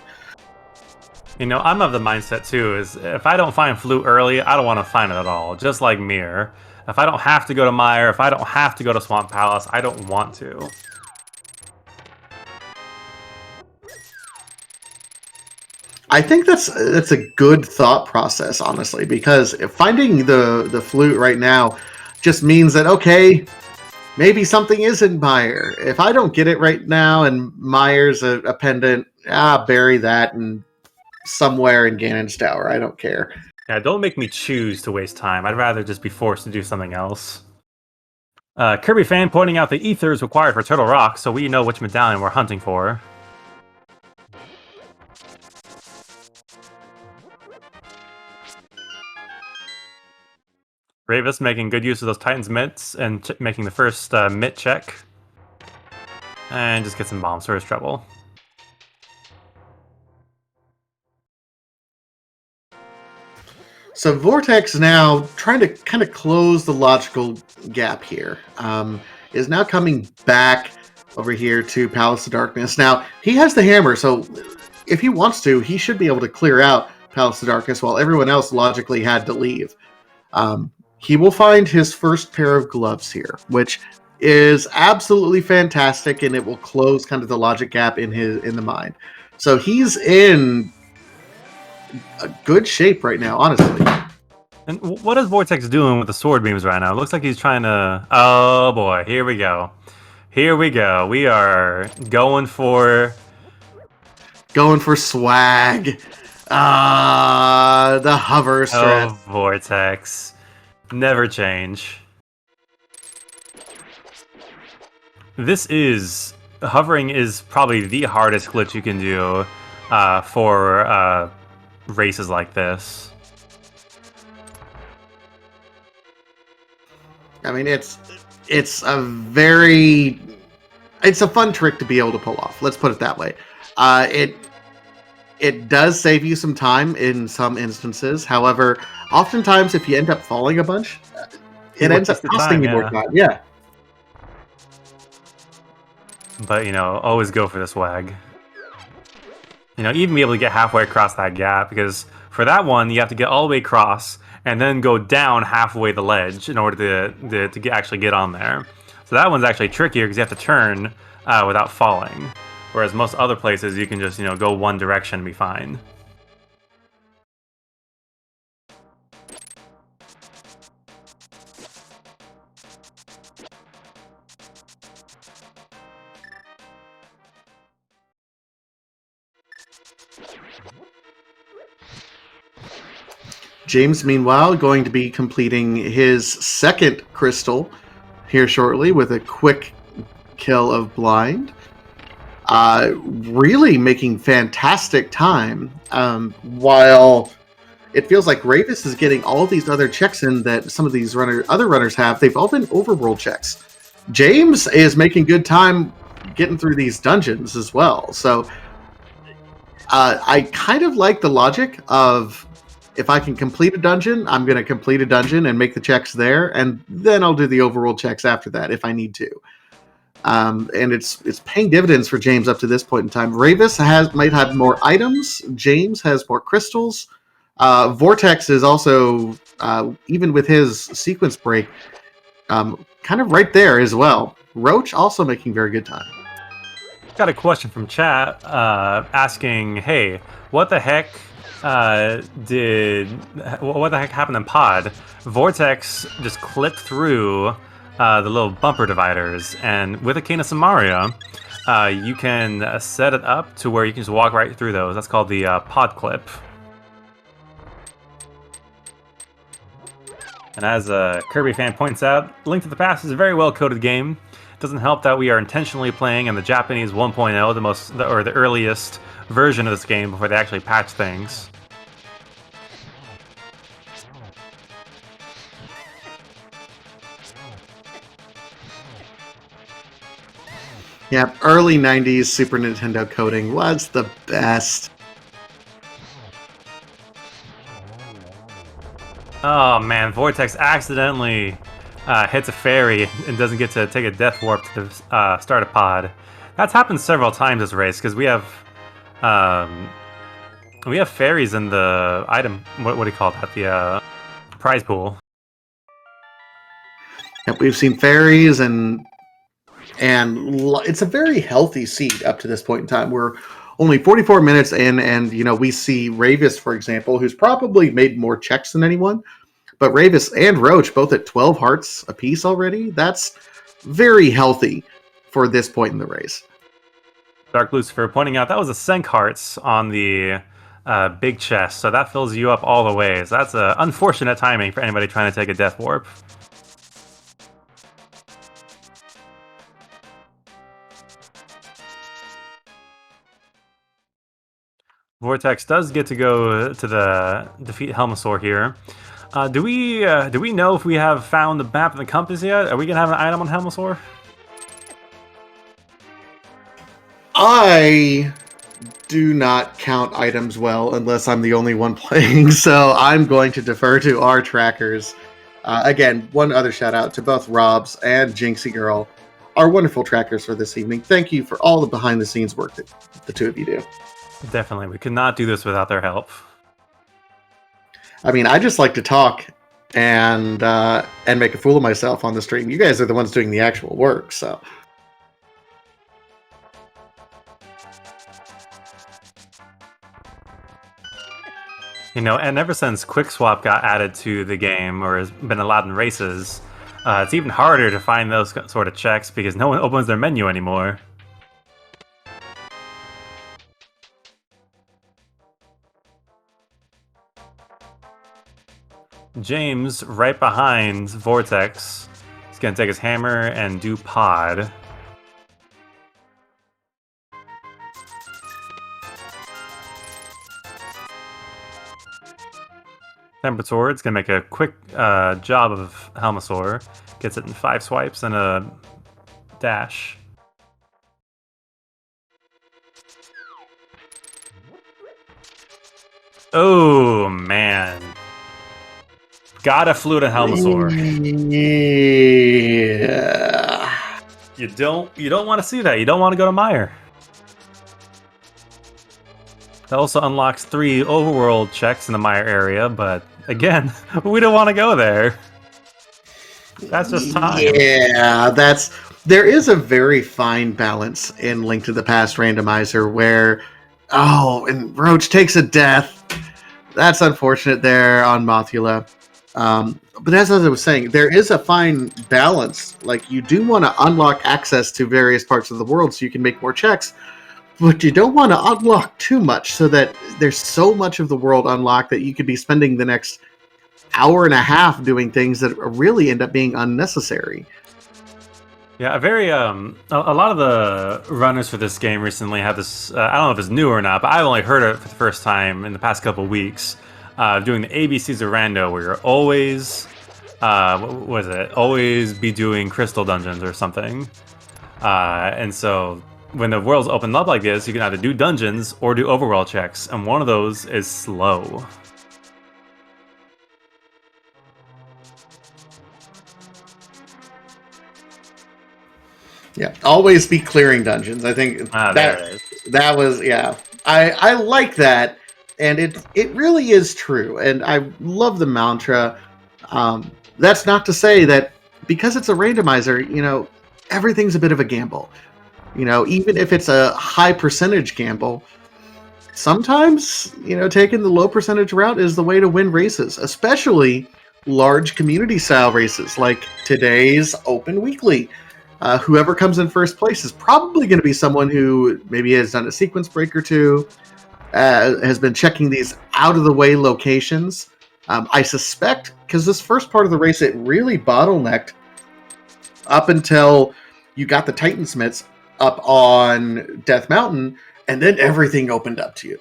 You know, I'm of the mindset too, is if I don't find flute early, I don't want to find it at all. Just like Mirror. If I don't have to go to Mire, if I don't have to go to Swamp Palace, I don't want to. I think that's a good thought process, honestly, because finding the flute right now just means that, okay, maybe something is in Mire. If I don't get it right now and Mire's a pendant, bury that and somewhere in Ganon's Tower. I don't care. Yeah, don't make me choose to waste time. I'd rather just be forced to do something else. Kirby fan pointing out the ether is required for Turtle Rock, so we know which medallion we're hunting for. Ravis making good use of those Titan's mitts and making the first mitt check. And just get some bombs for his trouble. So Vortex now trying to kind of close the logical gap here. Is now coming back over here to Palace of Darkness. Now, he has the hammer, so if he wants to, he should be able to clear out Palace of Darkness while everyone else logically had to leave. He will find his first pair of gloves here, which is absolutely fantastic, and it will close kind of the logic gap in the mind. So he's in a good shape right now, honestly. And what is Vortex doing with the sword beams right now? It looks like he's trying to... Oh boy, here we go. Here we go. We are going for... Going for swag. The hover strat. Oh, Vortex. Never change. This is... Hovering is probably the hardest glitch you can do for races like this. I mean, it's a fun trick to be able to pull off. Let's put it that way. It does save you some time in some instances. However, oftentimes if you end up falling a bunch, it ends up costing you more time. Yeah. But, you know, always go for the swag. You know, even be able to get halfway across that gap, because for that one, you have to get all the way across and then go down halfway the ledge in order to actually get on there. So that one's actually trickier because you have to turn without falling. Whereas most other places, you can just, you know, go one direction and be fine. James, meanwhile, going to be completing his second crystal here shortly with a quick kill of Blind. Really making fantastic time, while it feels like Ravis is getting all these other checks in that some of these other runners have. They've all been overworld checks. James is making good time getting through these dungeons as well. So I kind of like the logic of, if I can complete a dungeon, I'm going to complete a dungeon and make the checks there, and then I'll do the overworld checks after that if I need to. And it's paying dividends for James up to this point in time. Ravis might have more items. James has more crystals. Vortex is also, even with his sequence break, kind of right there as well. Roach also making very good time. Got a question from chat asking, hey, what the heck happened in Pod? Vortex just clipped through the little bumper dividers, and with a Cane of Samaria, you can set it up to where you can just walk right through those. That's called the Pod Clip. And as a Kirby fan points out, Link to the Past is a very well-coded game. It doesn't help that we are intentionally playing in the Japanese 1.0, the earliest version of this game before they actually patch things. Yeah, early 90s Super Nintendo coding was the best. Oh man, Vortex accidentally hits a fairy and doesn't get to take a death warp to start a pod. That's happened several times this race because um, we have fairies in the item. What do you call that? The prize pool. Yep, we've seen fairies and it's a very healthy seed up to this point in time. We're only 44 minutes in, and we see Ravis, for example, who's probably made more checks than anyone. But Ravis and Roach both at 12 hearts apiece already. That's very healthy for this point in the race. Dark Lucifer pointing out that was a Senk Hearts on the big chest, so that fills you up all the ways. That's unfortunate timing for anybody trying to take a death warp. Vortex does get to go to the defeat Helmasaur here. Do we know if we have found the map and the compass yet? Are we gonna have an item on Helmasaur? I do not count items well unless I'm the only one playing, so I'm going to defer to our trackers. Again, one other shout out to both Robs and Jinxie Girl, our wonderful trackers for this evening. Thank you for all the behind the scenes work that the two of you do. Definitely, we could not do this without their help. I mean, I just like to talk and make a fool of myself on the stream. You guys are the ones doing the actual work, so. And ever since Quick Swap got added to the game, or has been allowed in races, it's even harder to find those sort of checks because no one opens their menu anymore. James, right behind Vortex, is going to take his hammer and do pod. Temperature, it's going to make a quick job of Helmasaur. Gets it in 5 swipes and a dash. Oh, man. Gotta fluid a Helmasaur. Yeah. You don't want to see that. You don't want to go to Mire. That also unlocks 3 overworld checks in the Mire area, but again, we don't want to go there. That's just time. Yeah, there is a very fine balance in Link to the Past Randomizer where, and Roach takes a death. That's unfortunate there on Mothula. But as I was saying, there is a fine balance. Like, you do want to unlock access to various parts of the world so you can make more checks, but you don't want to unlock too much so that there's so much of the world unlocked that you could be spending the next hour and a half doing things that really end up being unnecessary. Yeah, a lot of the runners for this game recently have this, I don't know if it's new or not, but I've only heard it for the first time in the past couple weeks, doing the ABCs of Rando, where you're always, always be doing crystal dungeons or something. And so when the world's opened up like this, you can either do dungeons or do overworld checks, and one of those is slow. Yeah, always be clearing dungeons. I think that was, yeah. I like that, and it really is true, and I love the mantra. That's not to say that because it's a randomizer, everything's a bit of a gamble. Even if it's a high percentage gamble, sometimes, taking the low percentage route is the way to win races, especially large community style races like today's Open Weekly. Whoever comes in first place is probably going to be someone who maybe has done a sequence break or two, has been checking these out-of-the-way locations. I suspect, because this first part of the race, it really bottlenecked up until you got the Titansmiths up on Death Mountain, and then everything opened up to you.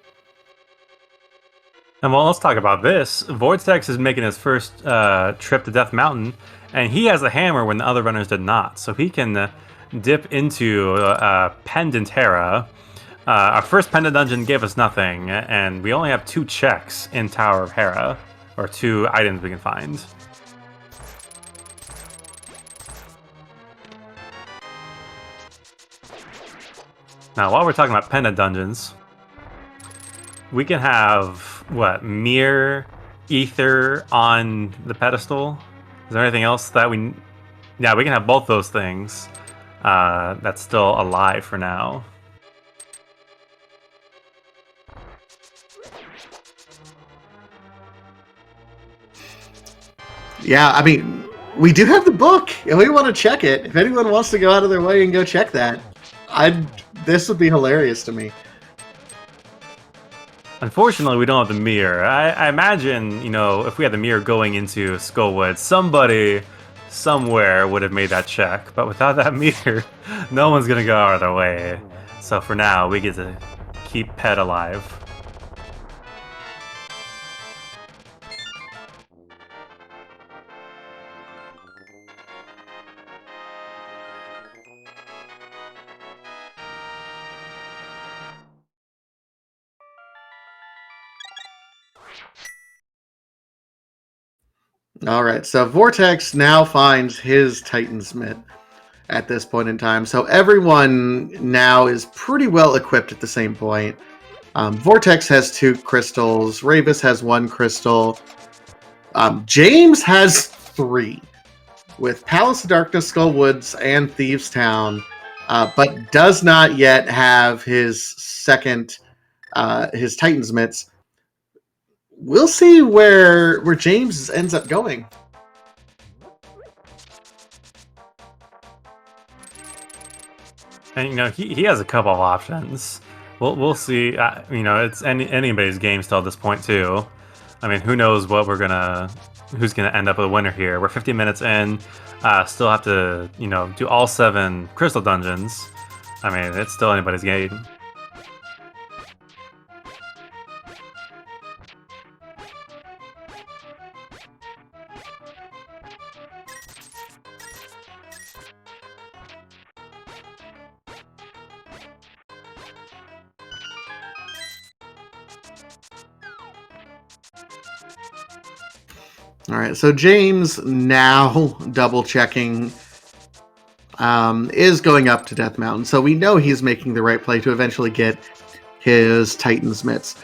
And well, let's talk about this. Vortex is making his first trip to Death Mountain, and he has a hammer when the other runners did not. So he can dip into Pendant Hera. Our first Pendant dungeon gave us nothing, and we only have 2 checks in Tower of Hera, or 2 items we can find. Now, while we're talking about pendant dungeons, we can have, what, mirror, ether on the pedestal? Is there anything else that we... Yeah, we can have both those things. That's still alive for now. Yeah, I mean, we do have the book, and we want to check it. If anyone wants to go out of their way and go check that, this would be hilarious to me. Unfortunately, we don't have the mirror. I imagine, if we had the mirror going into Skullwood, somebody somewhere would have made that check. But without that mirror, no one's going to go out of their way. So for now, we get to keep Pet alive. All right, so Vortex now finds his Titan's Mitt at this point in time. So everyone now is pretty well equipped at the same point. Vortex has 2 crystals. Ravis has 1 crystal. James has 3, with Palace of Darkness, Skull Woods, and Thieves Town, but does not yet have his second, his Titan's Mitts. We'll see where James ends up going. And he has a couple of options. We'll see. It's anybody's game still at this point too. I mean, who knows who's gonna end up a winner here? We're 50 minutes in. Still have to do all 7 crystal dungeons. I mean, it's still anybody's game. All right, so James now double checking is going up to Death Mountain. So we know he's making the right play to eventually get his Titan's Mitts.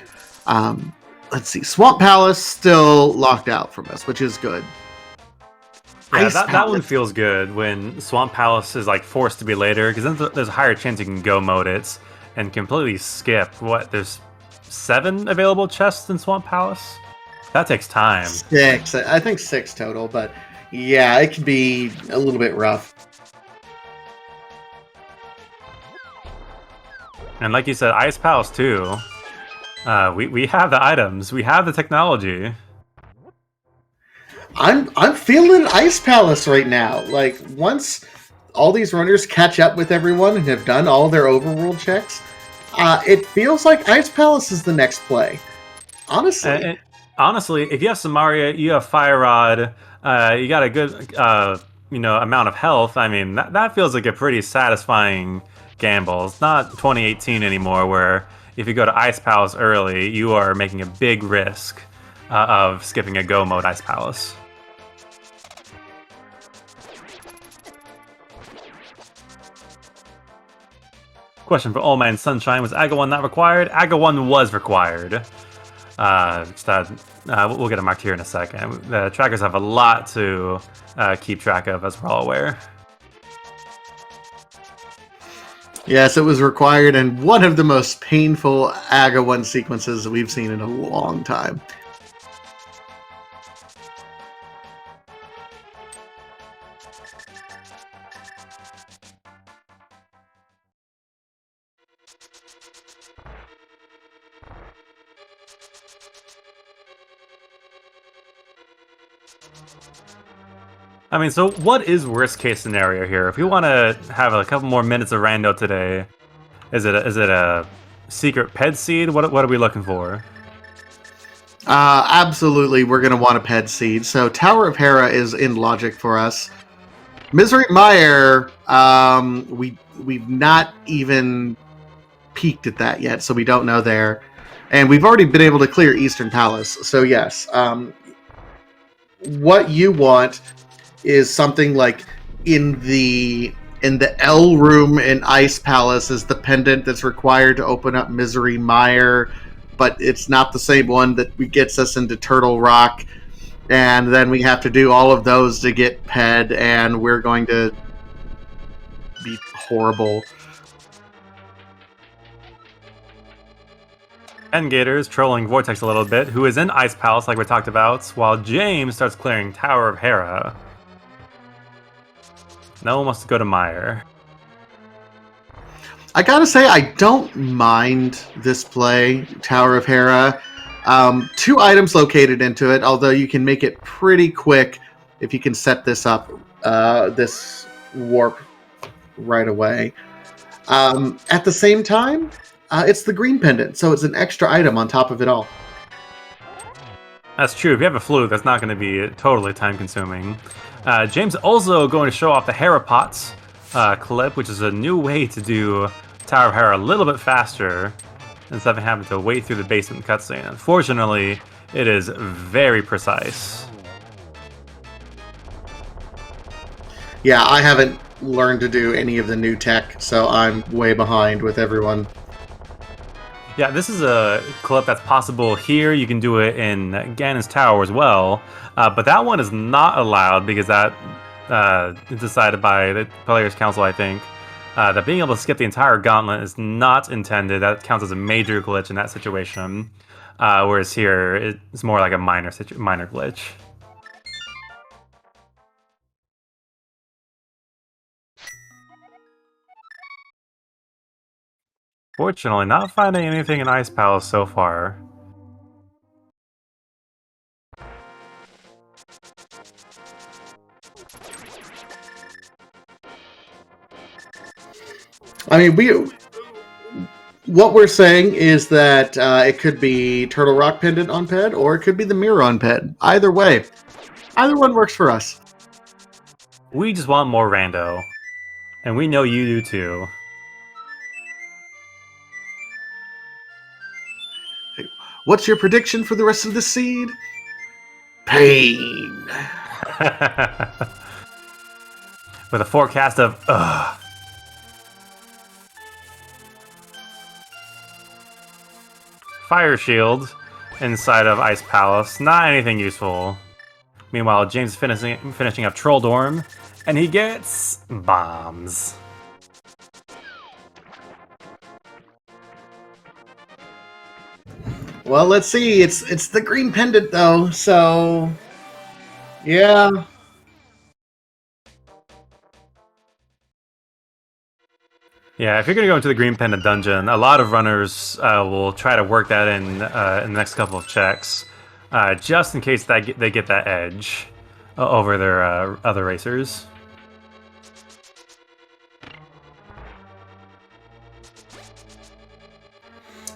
Let's see. Swamp Palace still locked out from us, which is good. Yeah, that one feels good when Swamp Palace is forced to be later, because then there's a higher chance you can go mode it and completely skip. There's 7 available chests in Swamp Palace? That takes time. 6. I think 6 total, but yeah, it can be a little bit rough. And like you said, Ice Palace too. We have the items. We have the technology. I'm feeling Ice Palace right now. Once all these runners catch up with everyone and have done all their overworld checks, it feels like Ice Palace is the next play. Honestly. Honestly, if you have Samaria, you have Fire Rod, you got a good amount of health. I mean, that feels like a pretty satisfying gamble. It's not 2018 anymore, where if you go to Ice Palace early, you are making a big risk of skipping a go mode Ice Palace. Question for Old Man Sunshine: was AGA 1 not required? AGA 1 was required. We'll get it marked here in a second. The trackers have a lot to keep track of, as we're all aware. Yes, it was required, and one of the most painful AGA 1 sequences we've seen in a long time. I mean, so what is worst case scenario here? If we want to have a couple more minutes of rando today, is it a secret ped seed? What are we looking for? Absolutely, we're going to want a ped seed. So Tower of Hera is in logic for us. Misery Mire, we've not even peeked at that yet, so we don't know there. And we've already been able to clear Eastern Palace. So yes, what you want is something like in the L room in Ice Palace is the pendant that's required to open up Misery Mire, but it's not the same one that gets us into Turtle Rock. And then we have to do all of those to get Ped, and we're going to be horrible. Gator is trolling Vortex a little bit, who is in Ice Palace like we talked about, while James starts clearing Tower of Hera. No one wants to go to Mire. I gotta say, I don't mind this play, Tower of Hera. 2 items located into it, although you can make it pretty quick if you can set this up, this warp right away. At the same time, it's the green pendant, so it's an extra item on top of it all. That's true. If you have a fluke, that's not going to be totally time-consuming. James also going to show off the Hera Pots clip, which is a new way to do Tower of Hera a little bit faster instead of having to wait through the basement cutscene. Unfortunately, it is very precise. Yeah, I haven't learned to do any of the new tech, so I'm way behind with everyone. Yeah, this is a clip that's possible here. You can do it in Ganon's Tower as well, but that one is not allowed because that is decided by the Players' Council, I think. That being able to skip the entire gauntlet is not intended. That counts as a major glitch in that situation, whereas here it's more like a minor glitch. Fortunately, not finding anything in Ice Palace so far. I mean, what we're saying is that it could be Turtle Rock Pendant on Ped, or it could be the Mirror on Ped. Either way, either one works for us. We just want more rando, and we know you do too. What's your prediction for the rest of the seed? Pain. With a forecast of ugh. Fire Shield inside of Ice Palace. Not anything useful. Meanwhile, James is finishing up Troll Dorm, and he gets bombs. Well, let's see. It's the green pendant though, so yeah. Yeah, if you're gonna go into the Green Pendant dungeon, a lot of runners will try to work that in the next couple of checks, just in case they get that edge over their other racers.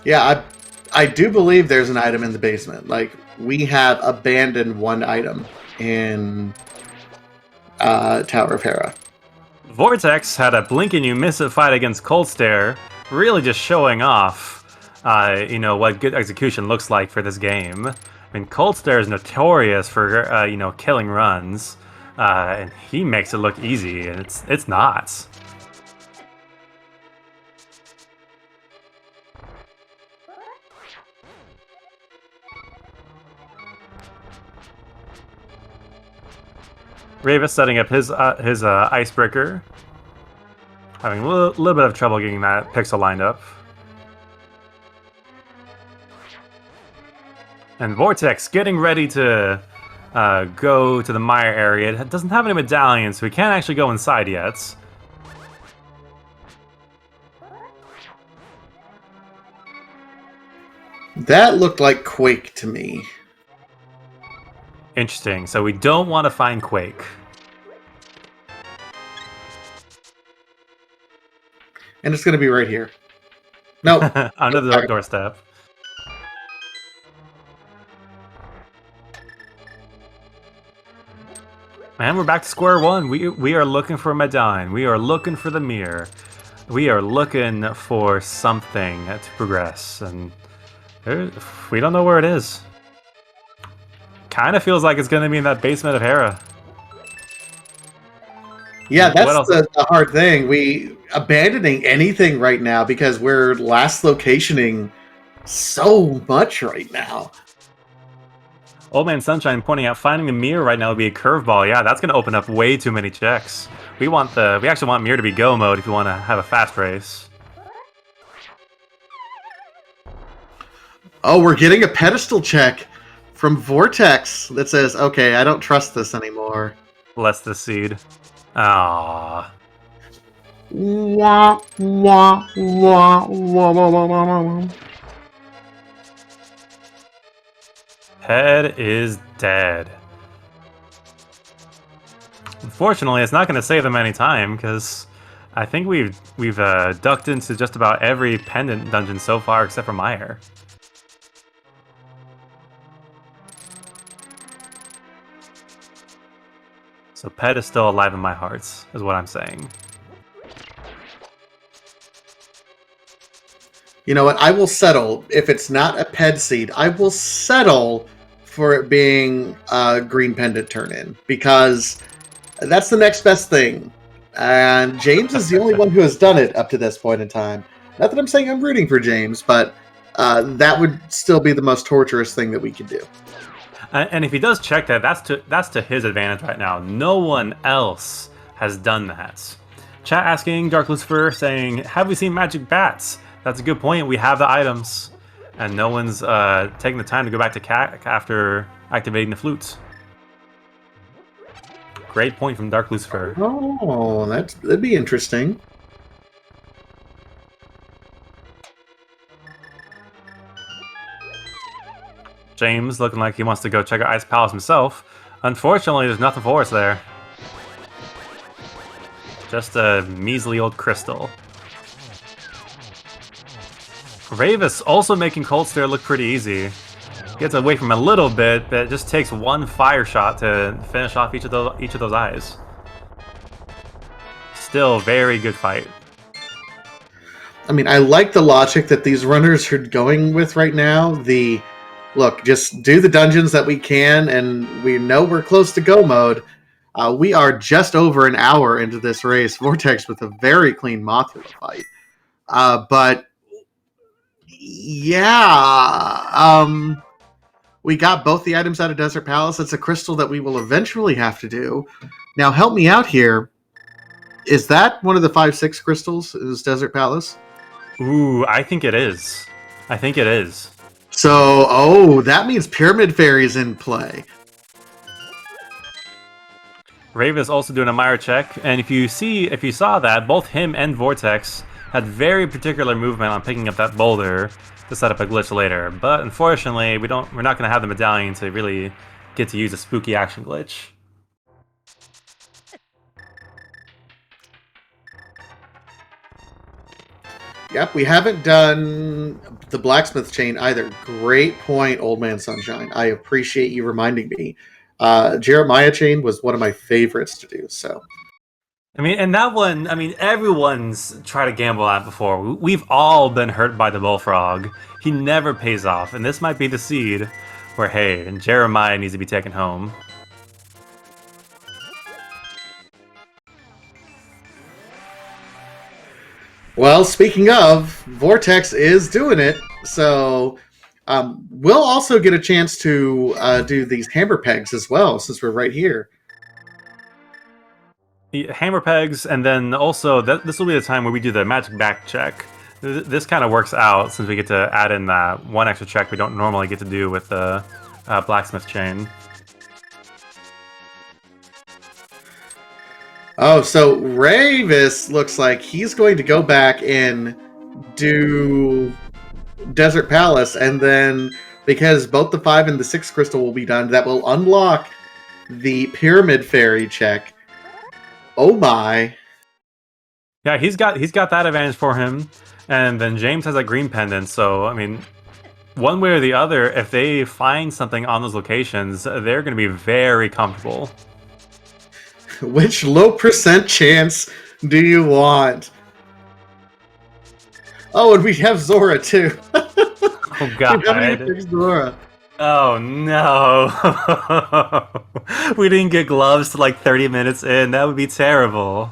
Yeah, I do believe there's an item in the basement. Like, we have abandoned one item in Tower of Hera. Vortex had a blink and you miss it fight against Cold Stare, really just showing off, what good execution looks like for this game. I mean, Cold Stare is notorious for, killing runs, and he makes it look easy, and it's not. Ravis setting up his icebreaker. Having a little bit of trouble getting that pixel lined up. And Vortex getting ready to go to the Mire area. It doesn't have any medallions, so we can't actually go inside yet. That looked like Quake to me. Interesting. So we don't want to find Quake. And it's going to be right here. No. Under the doorstep. And we're back to square one. We are looking for a medallion. We are looking for the mirror. We are looking for something to progress. And we don't know where it is. Kind of feels like it's going to be in that basement of Hera. Yeah, What that's else? the hard thing. We abandoning anything right now because we're last locationing so much right now. Old Man Sunshine pointing out finding the mirror right now would be a curveball. Yeah, that's going to open up way too many checks. We actually want mirror to be go mode if you want to have a fast race. Oh, we're getting a pedestal check from Vortex that says, "Okay, I don't trust this anymore." Bless the seed. Ah. Wah, wah, wah, wah, wah, wah, wah, wah. Head is dead. Unfortunately, it's not going to save them any time because I think we've ducked into just about every pendant dungeon so far except for Meyer. So Pet is still alive in my hearts, is what I'm saying. You know what? I will settle if it's not a ped seed. I will settle for it being a green pendant turn in because that's the next best thing. And James is the only one who has done it up to this point in time. Not that I'm saying I'm rooting for James, but that would still be the most torturous thing that we could do. And if he does check that, that's to his advantage right now. No one else has done that. Chat asking Dark Lucifer saying, "Have we seen magic bats?" That's a good point. We have the items, and no one's taking the time to go back to CAC after activating the flutes. Great point from Dark Lucifer. Oh, that'd be interesting. James looking like he wants to go check out Ice Palace himself. Unfortunately, there's nothing for us there. Just a measly old crystal. Ravis also making Cold Stare look pretty easy. Gets away from a little bit, but it just takes one fire shot to finish off each of those eyes. Still very good fight. I mean, I like the logic that these runners are going with right now. Look, just do the dungeons that we can, and we know we're close to go mode. We are just over an hour into this race. Vortex with a very clean Mothra fight. But yeah, we got both the items out of Desert Palace. It's a crystal that we will eventually have to do. Now, help me out here. Is that one of the 5-6 crystals? Is Desert Palace? Ooh, I think it is. I think it is. So, that means Pyramid Fairy's in play. Rave is also doing a Meyer check, and if you saw that, both him and Vortex had very particular movement on picking up that boulder to set up a glitch later. But unfortunately, we're not going to have the medallion to really get to use a spooky action glitch. Yep, we haven't done the blacksmith chain either. Great point, Old Man Sunshine. I appreciate you reminding me. Jeremiah chain was one of my favorites to do, so. I mean, and that one, I mean, everyone's tried to gamble at before. We've all been hurt by the bullfrog. He never pays off, and this might be the seed where, hey, and Jeremiah needs to be taken home. Well, speaking of, Vortex is doing it, so we'll also get a chance to do these hammer pegs as well, since we're right here. Hammer pegs, and then also, this will be the time where we do the magic back check. This kind of works out, since we get to add in that one extra check we don't normally get to do with the blacksmith chain. Oh, so Ravis looks like he's going to go back and do Desert Palace, and then because both the 5 and the 6 crystal will be done, that will unlock the Pyramid Fairy check. Oh my. Yeah, he's got that advantage for him, and then James has a green pendant, so, I mean, one way or the other, if they find something on those locations, they're going to be very comfortable. Which low percent chance do you want? Oh, and we have Zora too. Oh god. We haven't even picked Zora. Oh no! We didn't get gloves to like 30 minutes in. That would be terrible.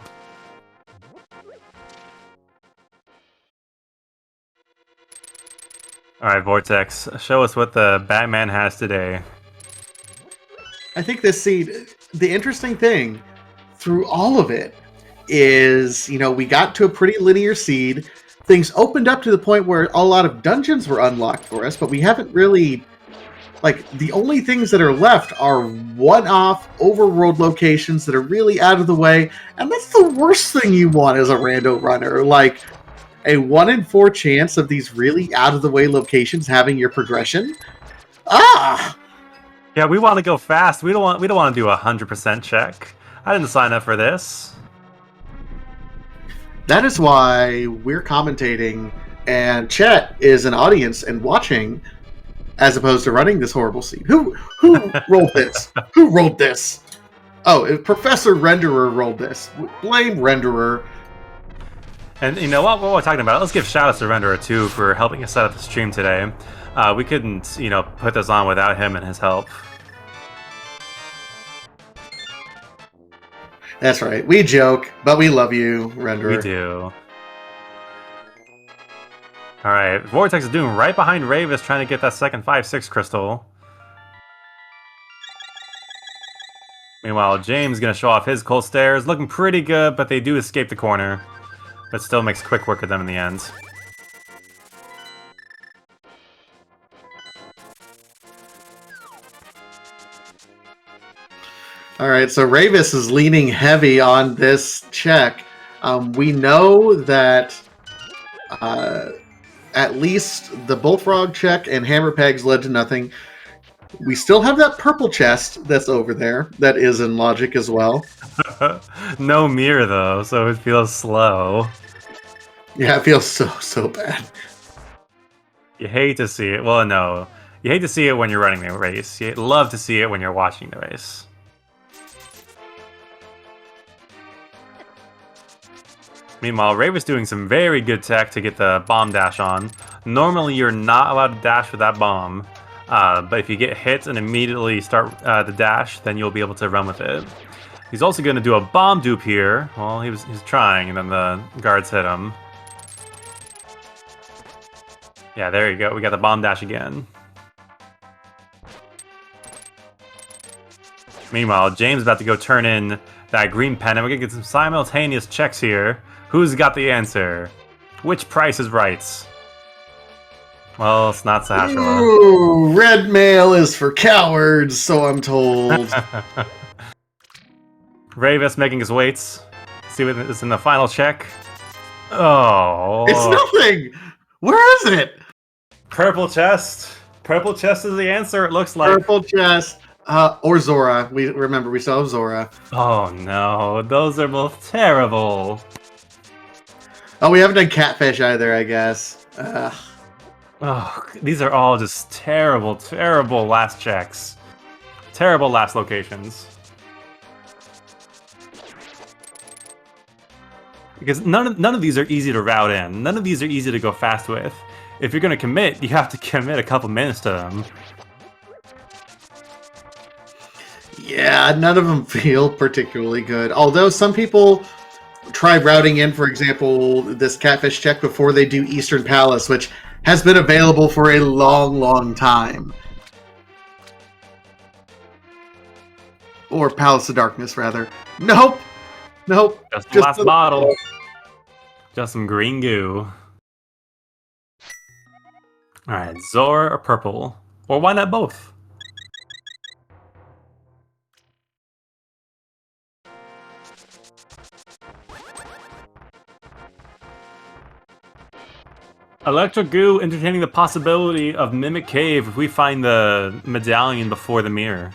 Alright, Vortex, show us what the Batman has today. I think this seed, the interesting thing through all of it is, we got to a pretty linear seed. Things opened up to the point where a lot of dungeons were unlocked for us, but we haven't really, the only things that are left are one-off overworld locations that are really out of the way, and that's the worst thing you want as a rando runner. Like, a 1 in 4 chance of these really out-of-the-way locations having your progression. Ah! Yeah, we want to go fast. We don't want to do a 100% check. I didn't sign up for this. That is why we're commentating, and chat is an audience and watching, as opposed to running this horrible scene. Who rolled this? Who rolled this? Oh, Professor Renderer rolled this. Blame Renderer. And you know what we're talking about? Let's give shout-outs to Renderer too for helping us set up the stream today. We couldn't, put this on without him and his help. That's right. We joke, but we love you, Renderer. We do. Alright, Vortex is doing right behind Ravis trying to get that second 5-6 crystal. Meanwhile, James is going to show off his cold stairs. Looking pretty good, but they do escape the corner. But still makes quick work of them in the end. All right, so Ravis is leaning heavy on this check. We know that at least the Bullfrog check and Hammer Pegs led to nothing. We still have that purple chest that's over there that is in logic as well. No mirror, though, so it feels slow. Yeah, it feels so bad. You hate to see it. Well, no. You hate to see it when you're running the race. You love to see it when you're watching the race. Meanwhile, Rave's doing some very good tech to get the bomb dash on. Normally, you're not allowed to dash with that bomb, but if you get hit and immediately start the dash, then you'll be able to run with it. He's also going to do a bomb dupe here. Well, he's trying, and then the guards hit him. Yeah, there you go. We got the bomb dash again. Meanwhile, James is about to go turn in that green pen, and we're going to get some simultaneous checks here. Who's got the answer? Which price is right? Well, it's not Sashua. Ooh, red mail is for cowards, so I'm told. Ravis making his weights. See what is in the final check. Oh. It's nothing! Where is it? Purple chest. Purple chest is the answer, it looks like. Purple chest. Or Zora. We still have Zora. Oh no, those are both terrible. Oh, we haven't done Catfish either, I guess. Oh, these are all just terrible, terrible last checks. Terrible last locations. Because none of these are easy to route in. None of these are easy to go fast with. If you're going to commit, you have to commit a couple minutes to them. Yeah, none of them feel particularly good. Although some people try routing in, for example, this Catfish check before they do Eastern Palace, which has been available for a long time. Or Palace of Darkness, rather. Nope. Just the last bottle. Just some green goo. Alright, Zora or purple? Or why not both? Electric Goo entertaining the possibility of Mimic Cave if we find the medallion before the mirror.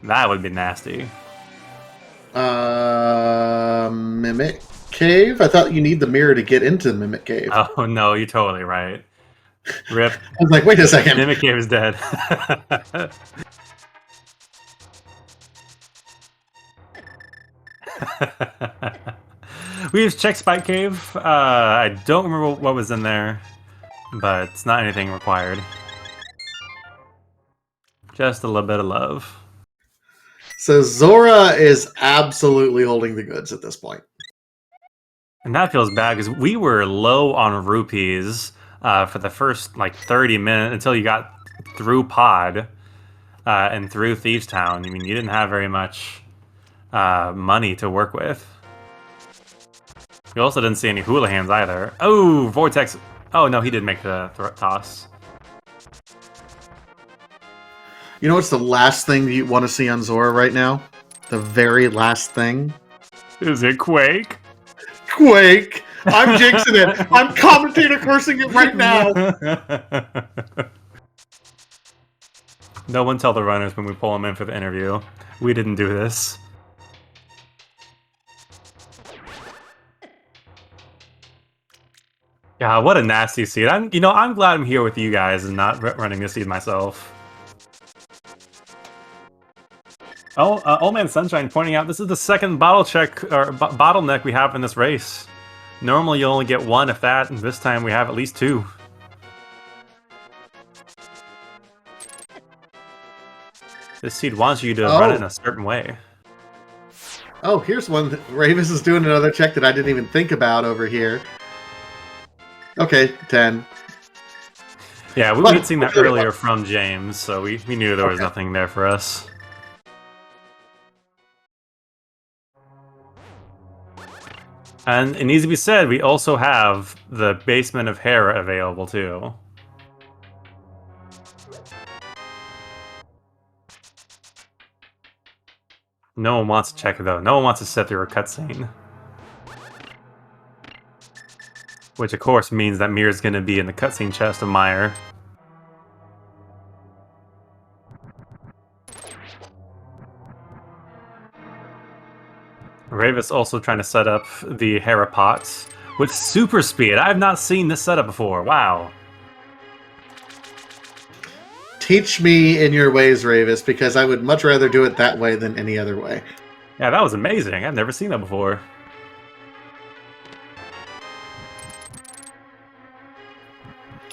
That would be nasty. Mimic Cave? I thought you need the mirror to get into the Mimic Cave. Oh no, you're totally right. Rip. I was like, wait a second. Mimic Cave is dead. We have checked Spike Cave. I don't remember what was in there. but it's not anything required. Just a little bit of love. So Zora is absolutely holding the goods at this point. And that feels bad because we were low on rupees for the first like 30 minutes until you got through Pod and through Thieves Town. I mean, you didn't have very much money to work with. You also didn't see any hula hands either. Oh, Vortex. Oh, no, he did make the toss. You know what's the last thing you want to see on Zora right now? The very last thing? Is it Quake? Quake! I'm jinxing it! I'm commentator cursing it right now! No one tell the runners when we pull them in for the interview. We didn't do this. Yeah, what a nasty seed. I'm glad I'm here with you guys and not running this seed myself. Oh, Old Man Sunshine pointing out this is the second bottleneck we have in this race. Normally you only get one if that, and this time we have at least two. This seed wants you to run it in a certain way. Oh, here's one. Ravis is doing another check that I didn't even think about over here. Okay, 10. Yeah, we'd seen that earlier from James, so we knew there was nothing there for us. And it needs to be said, we also have the Basement of Hera available too. No one wants to check it though. No one wants to sit through a cutscene. Which of course means that Mir's gonna be in the cutscene chest of Meyer. Ravis also trying to set up the Hera pots with super speed. I have not seen this setup before. Wow. Teach me in your ways, Ravis, because I would much rather do it that way than any other way. Yeah, that was amazing. I've never seen that before.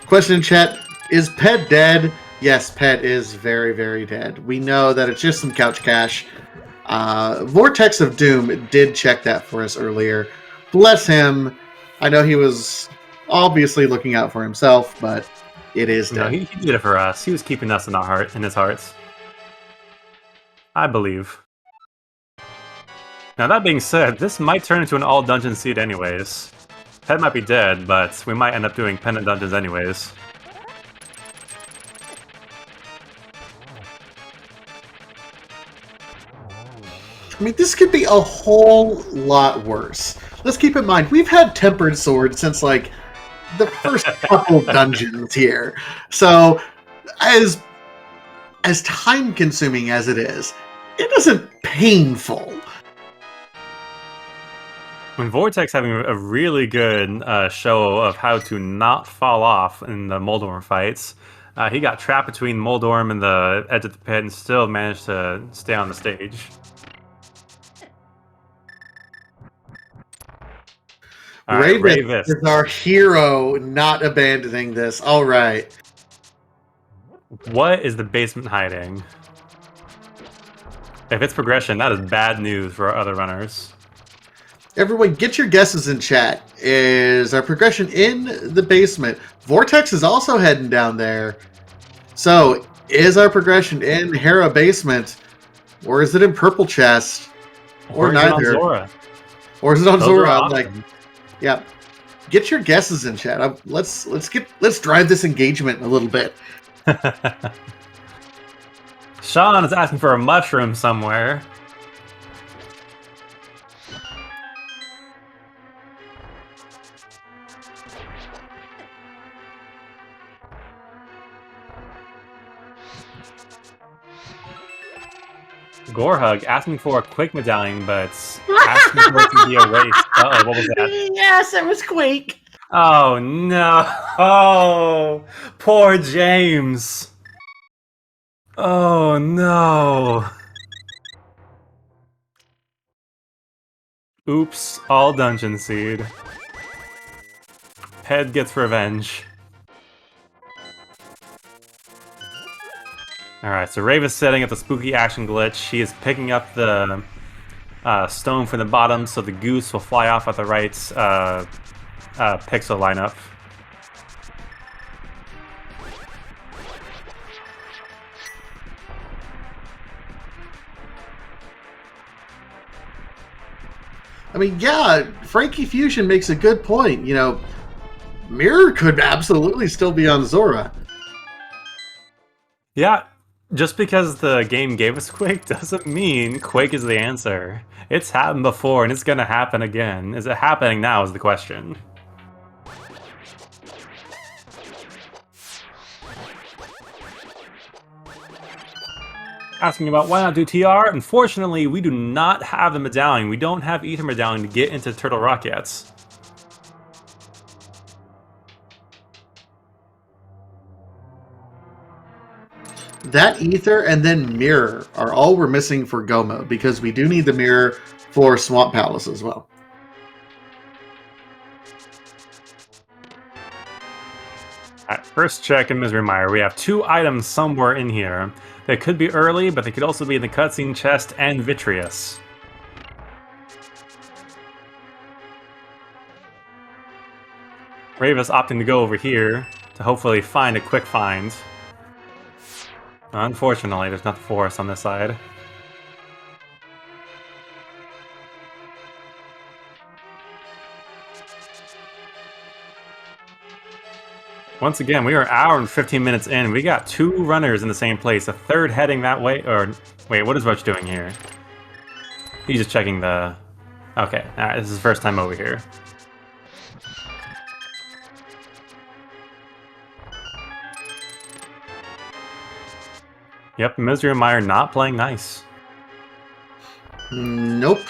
Question in chat, is Pet dead? Yes, Pet is very, very dead. We know that it's just some couch cash. Vortex of Doom did check that for us earlier. Bless him. I know he was obviously looking out for himself, but it is dead. No, he did it for us. He was keeping us in his hearts. I believe. Now that being said, this might turn into an all dungeon seed anyways. Pet might be dead, but we might end up doing pendant dungeons anyways. I mean, this could be a whole lot worse. Let's keep in mind, we've had Tempered Sword since, like, the first couple dungeons here. So, as time-consuming as it is, it isn't painful. When Vortex having a really good show of how to not fall off in the Moldorm fights, he got trapped between Moldorm and the edge of the pit and still managed to stay on the stage. Ravis is our hero, not abandoning this. All right. What is the basement hiding? If it's progression, that is bad news for our other runners. Everyone, get your guesses in chat. Is our progression in the basement? Vortex is also heading down there. So, is our progression in Hera basement? Or is it in Purple Chest? Or neither. Is it on Zora? Or is it on Those Zora? are I'm like, yeah. Get your guesses in chat. Let's drive this engagement a little bit. Sean is asking for a mushroom somewhere. Gorehug asking for a quick medallion, but asking for it to be erased. Uh-oh, what was that? Yes, it was Quake. Oh, no. Oh, poor James. Oh, no. Oops, all dungeon seed. Ped gets revenge. Alright, so Rave is setting up the spooky action glitch. She is picking up the stone from the bottom, so the goose will fly off at the right pixel lineup. I mean, yeah, Frankie Fusion makes a good point. You know, Mirror could absolutely still be on Zora. Yeah, just because the game gave us Quake doesn't mean Quake is the answer. It's happened before and it's gonna happen again. Is it happening now is the question. Asking about why not do TR? Unfortunately, we do not have the medallion. We don't have Ether Medallion to get into Turtle Rock yet. That Ether and then Mirror are all we're missing for Go Mode, because we do need the Mirror for Swamp Palace as well. Alright, first check in Misery Mire. We have 2 items somewhere in here. They could be early, but they could also be in the cutscene chest and Vitreous. Ravis opting to go over here to hopefully find a quick find. Unfortunately, there's nothing for us on this side. Once again, we are an hour and 15 minutes in. We got 2 runners in the same place. A third heading that way. Or, wait, what is Roach doing here? He's just checking the... Okay, alright, this is his first time over here. Yep, Misery Mire not playing nice. Nope.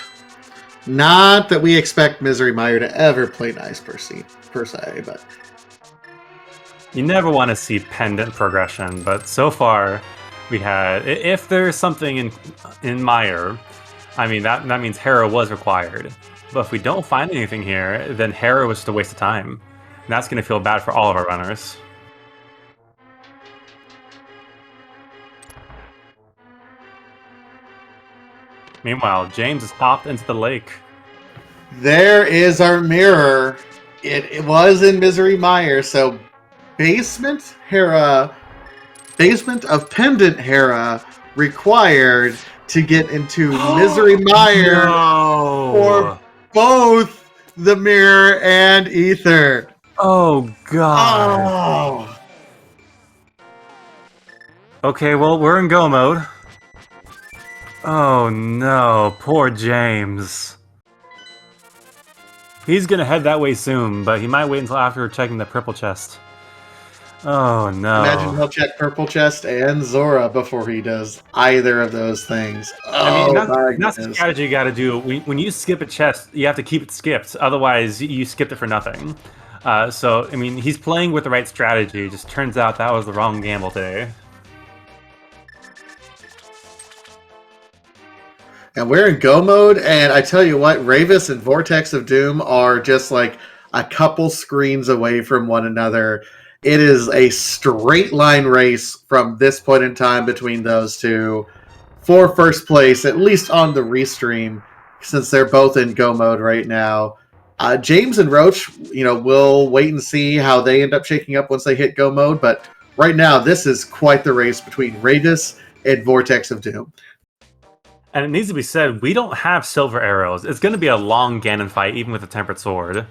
Not that we expect Misery Mire to ever play nice per se, but... You never want to see pendant progression, but so far we had... If there's something in Mire, I mean, that means Hera was required. But if we don't find anything here, then Hera was just a waste of time. And that's going to feel bad for all of our runners. Meanwhile, James has popped into the lake. There is our mirror. It was in Misery Mire, so Basement of Pendant Hera required to get into Misery Mire for both the mirror and Ether. Oh, God. Oh. Okay, well, we're in go mode. Oh, no. Poor James. He's gonna head that way soon, but he might wait until after checking the purple chest. Oh, no. Imagine he'll check purple chest and Zora before he does either of those things. I mean, that's the strategy you gotta do. When you skip a chest, you have to keep it skipped. Otherwise, you skipped it for nothing. So, I mean, he's playing with the right strategy. It just turns out that was the wrong gamble today. And we're in go mode, and I tell you what, Ravis and Vortex of Doom are just like a couple screens away from one another. It is a straight line race from this point in time between those two for first place, at least on the restream, since they're both in go mode right now. James and Roach, we'll wait and see how they end up shaking up once they hit go mode, but right now this is quite the race between Ravis and Vortex of Doom. And it needs to be said, we don't have silver arrows. It's going to be a long Ganon fight, even with a tempered sword.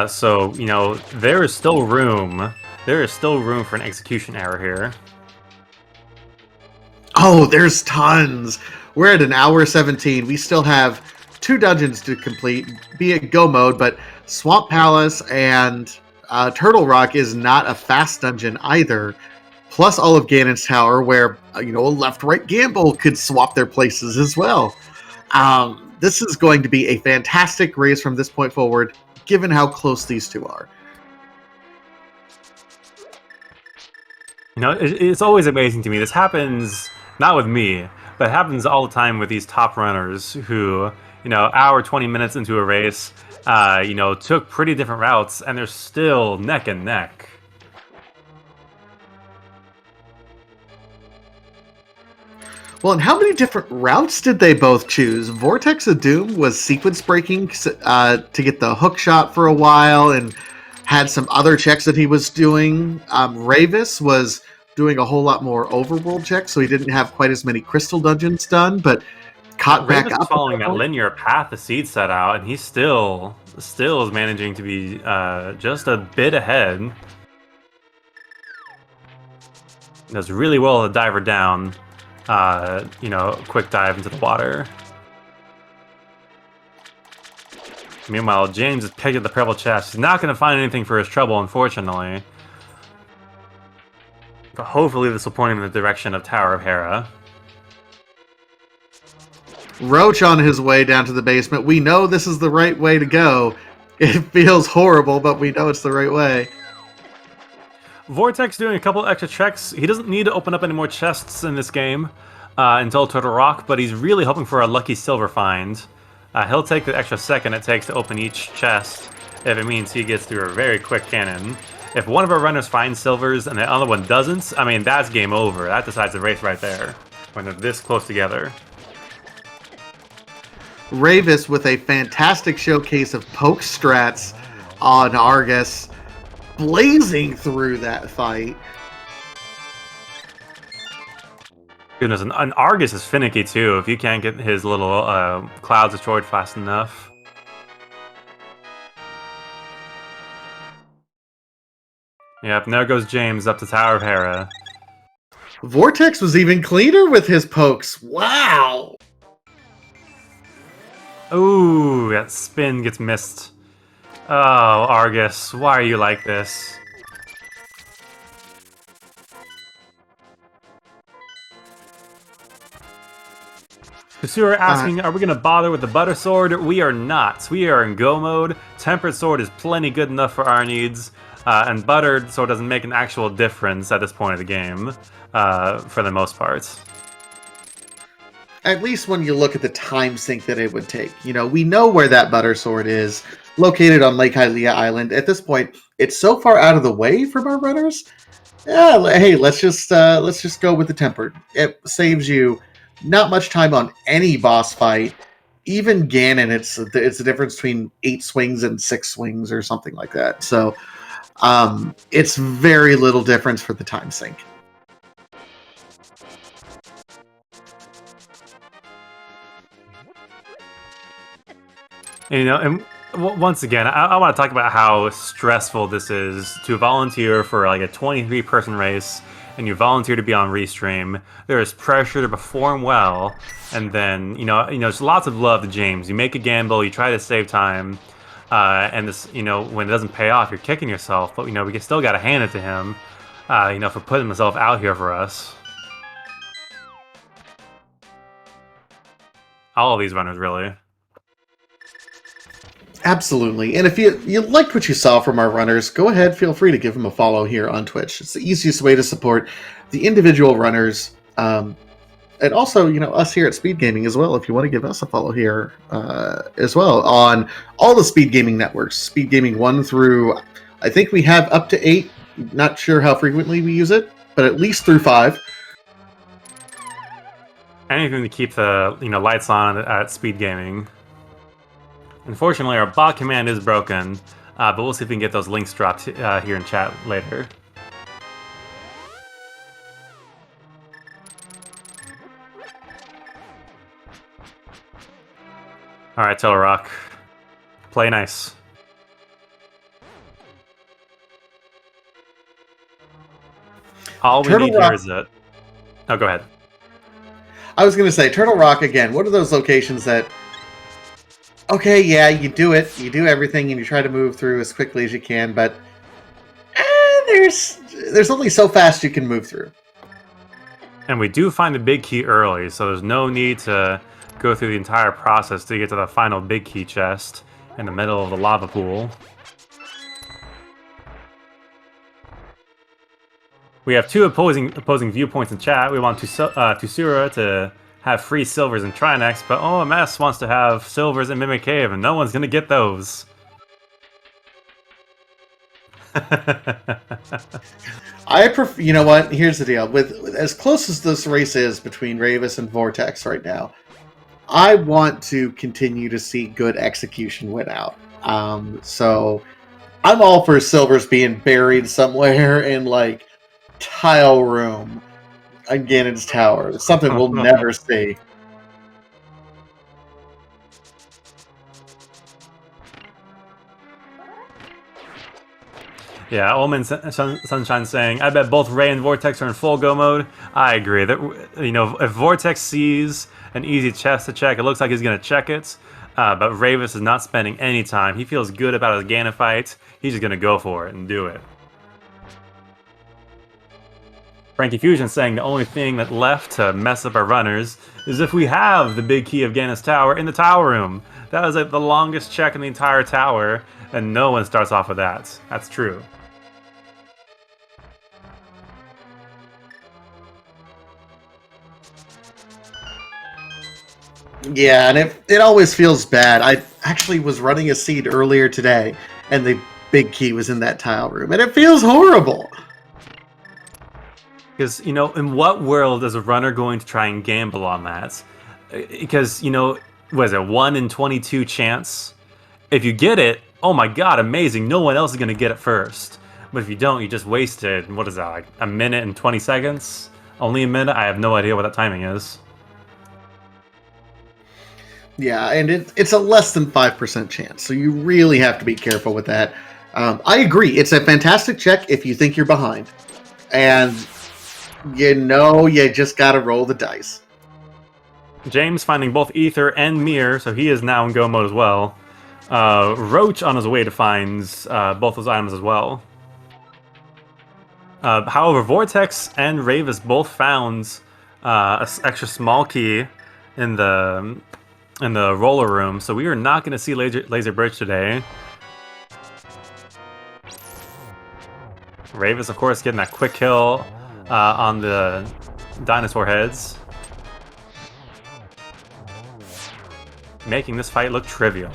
So, there is still room. There is still room for an execution error here. Oh, there's tons. We're at an hour 17. We still have 2 dungeons to complete, be it go mode, but Swamp Palace and Turtle Rock is not a fast dungeon either. Plus all of Ganon's Tower, where, a left-right gamble could swap their places as well. This is going to be a fantastic race from this point forward, given how close these two are. It's always amazing to me. This happens, not with me, but it happens all the time with these top runners who, hour, 20 minutes into a race, took pretty different routes, and they're still neck and neck. Well, and how many different routes did they both choose? Vortex of Doom was sequence breaking to get the hook shot for a while and had some other checks that he was doing. Ravis was doing a whole lot more overworld checks, so he didn't have quite as many crystal dungeons done, but caught back Ravis is up. following that linear path the Seed set out, and he still is managing to be just a bit ahead. Does really well to dive her down. Quick dive into the water. Meanwhile, James has picked up the purple chest. He's not going to find anything for his trouble, unfortunately. But hopefully this will point him in the direction of Tower of Hera. Roach on his way down to the basement. We know this is the right way to go. It feels horrible, but we know it's the right way. Vortex doing a couple extra checks. He doesn't need to open up any more chests in this game until Turtle Rock, but he's really hoping for a lucky silver find. He'll take the extra second it takes to open each chest if it means he gets through a very quick cannon. If one of our runners finds silvers and the other one doesn't, I mean, that's game over. That decides the race right there when they're this close together. Ravis with a fantastic showcase of poke strats on Argus, blazing through that fight. Goodness, and Argus is finicky too if you can't get his little clouds destroyed fast enough. Yep, and there goes James up to Tower of Hera. Vortex was even cleaner with his pokes. Wow! Ooh, that spin gets missed. Oh, Argus, why are you like this? Kusura asking, are we going to bother with the Butter Sword? We are not. We are in Go mode. Tempered Sword is plenty good enough for our needs. And Buttered Sword doesn't make an actual difference at this point of the game, for the most part. At least when you look at the time sink that it would take. You know, we know where that Butter Sword is, located on Lake Hylia Island. At this point, it's so far out of the way from our runners. Yeah, hey, let's just go with the Tempered. It saves you not much time on any boss fight. Even Ganon, it's the difference between 8 swings and 6 swings or something like that. So it's very little difference for the time sink. You know, and once again, I want to talk about how stressful this is to volunteer for like a 23-person race, and you volunteer to be on Restream. There is pressure to perform well, and then there's lots of love to James. You make a gamble, you try to save time, and this, when it doesn't pay off, you're kicking yourself. But we still got to hand it to him, for putting himself out here for us. All of these runners, really. Absolutely. And if you liked what you saw from our runners, go ahead, feel free to give them a follow here on Twitch. It's the easiest way to support the individual runners, and also, us here at Speed Gaming as well, if you want to give us a follow here as well on all the Speed Gaming networks. Speed Gaming 1 through, I think we have up to 8. Not sure how frequently we use it, but at least through 5. Anything to keep the lights on at Speed Gaming. Unfortunately, our bot command is broken, but we'll see if we can get those links dropped here in chat later. Alright, Turtle Rock. Play nice. All we need here is it. Oh, go ahead. I was going to say, Turtle Rock, again, what are those locations that... Okay, yeah, you do it. You do everything, and you try to move through as quickly as you can, but there's only so fast you can move through. And we do find the big key early, so there's no need to go through the entire process to get to the final big key chest in the middle of the lava pool. We have two opposing viewpoints in chat. We want Tusura to have free silvers and Trinex, but OMS wants to have silvers in Mimic Cave, and no one's gonna get those. I prefer. You know what? Here's the deal. With as close as this race is between Ravis and Vortex right now, I want to continue to see good execution win out. So I'm all for Silver's being buried somewhere in like tile room on Ganon's tower. It's something we'll never see. Yeah, Omen Sunshine saying, I bet both Ray and Vortex are in full go mode. I agree. That, you know, if Vortex sees an easy chest to check, it looks like he's going to check it. But Ravis is not spending any time. He feels good about his Ganon fight. He's just going to go for it and do it. Frankie Fusion saying the only thing that left to mess up our runners is if we have the big key of Ganon's tower in the tower room. That is like the longest check in the entire tower, and no one starts off with that. That's true. Yeah, and it always feels bad. I actually was running a seed earlier today, and the big key was in that tile room, and it feels horrible. Because, you know, in what world is a runner going to try and gamble on that? Because, you know, was it 1 in 22 chance? If you get it, oh my god, amazing, no one else is going to get it first. But if you don't, you just wasted, what is that, like a minute and 20 seconds? Only a minute? I have no idea what that timing is. Yeah, and it's a less than 5% chance, so you really have to be careful with that. I agree, it's a fantastic check if you think you're behind. And you know you just gotta roll the dice. James finding both Ether and Mirror, so he is now in go mode as well. Roach on his way to find both those items as well. However, Vortex and Ravis both found an extra small key in the roller room, so we are not going to see Laser Bridge today. Ravis, of course, getting that quick kill on the dinosaur heads, making this fight look trivial.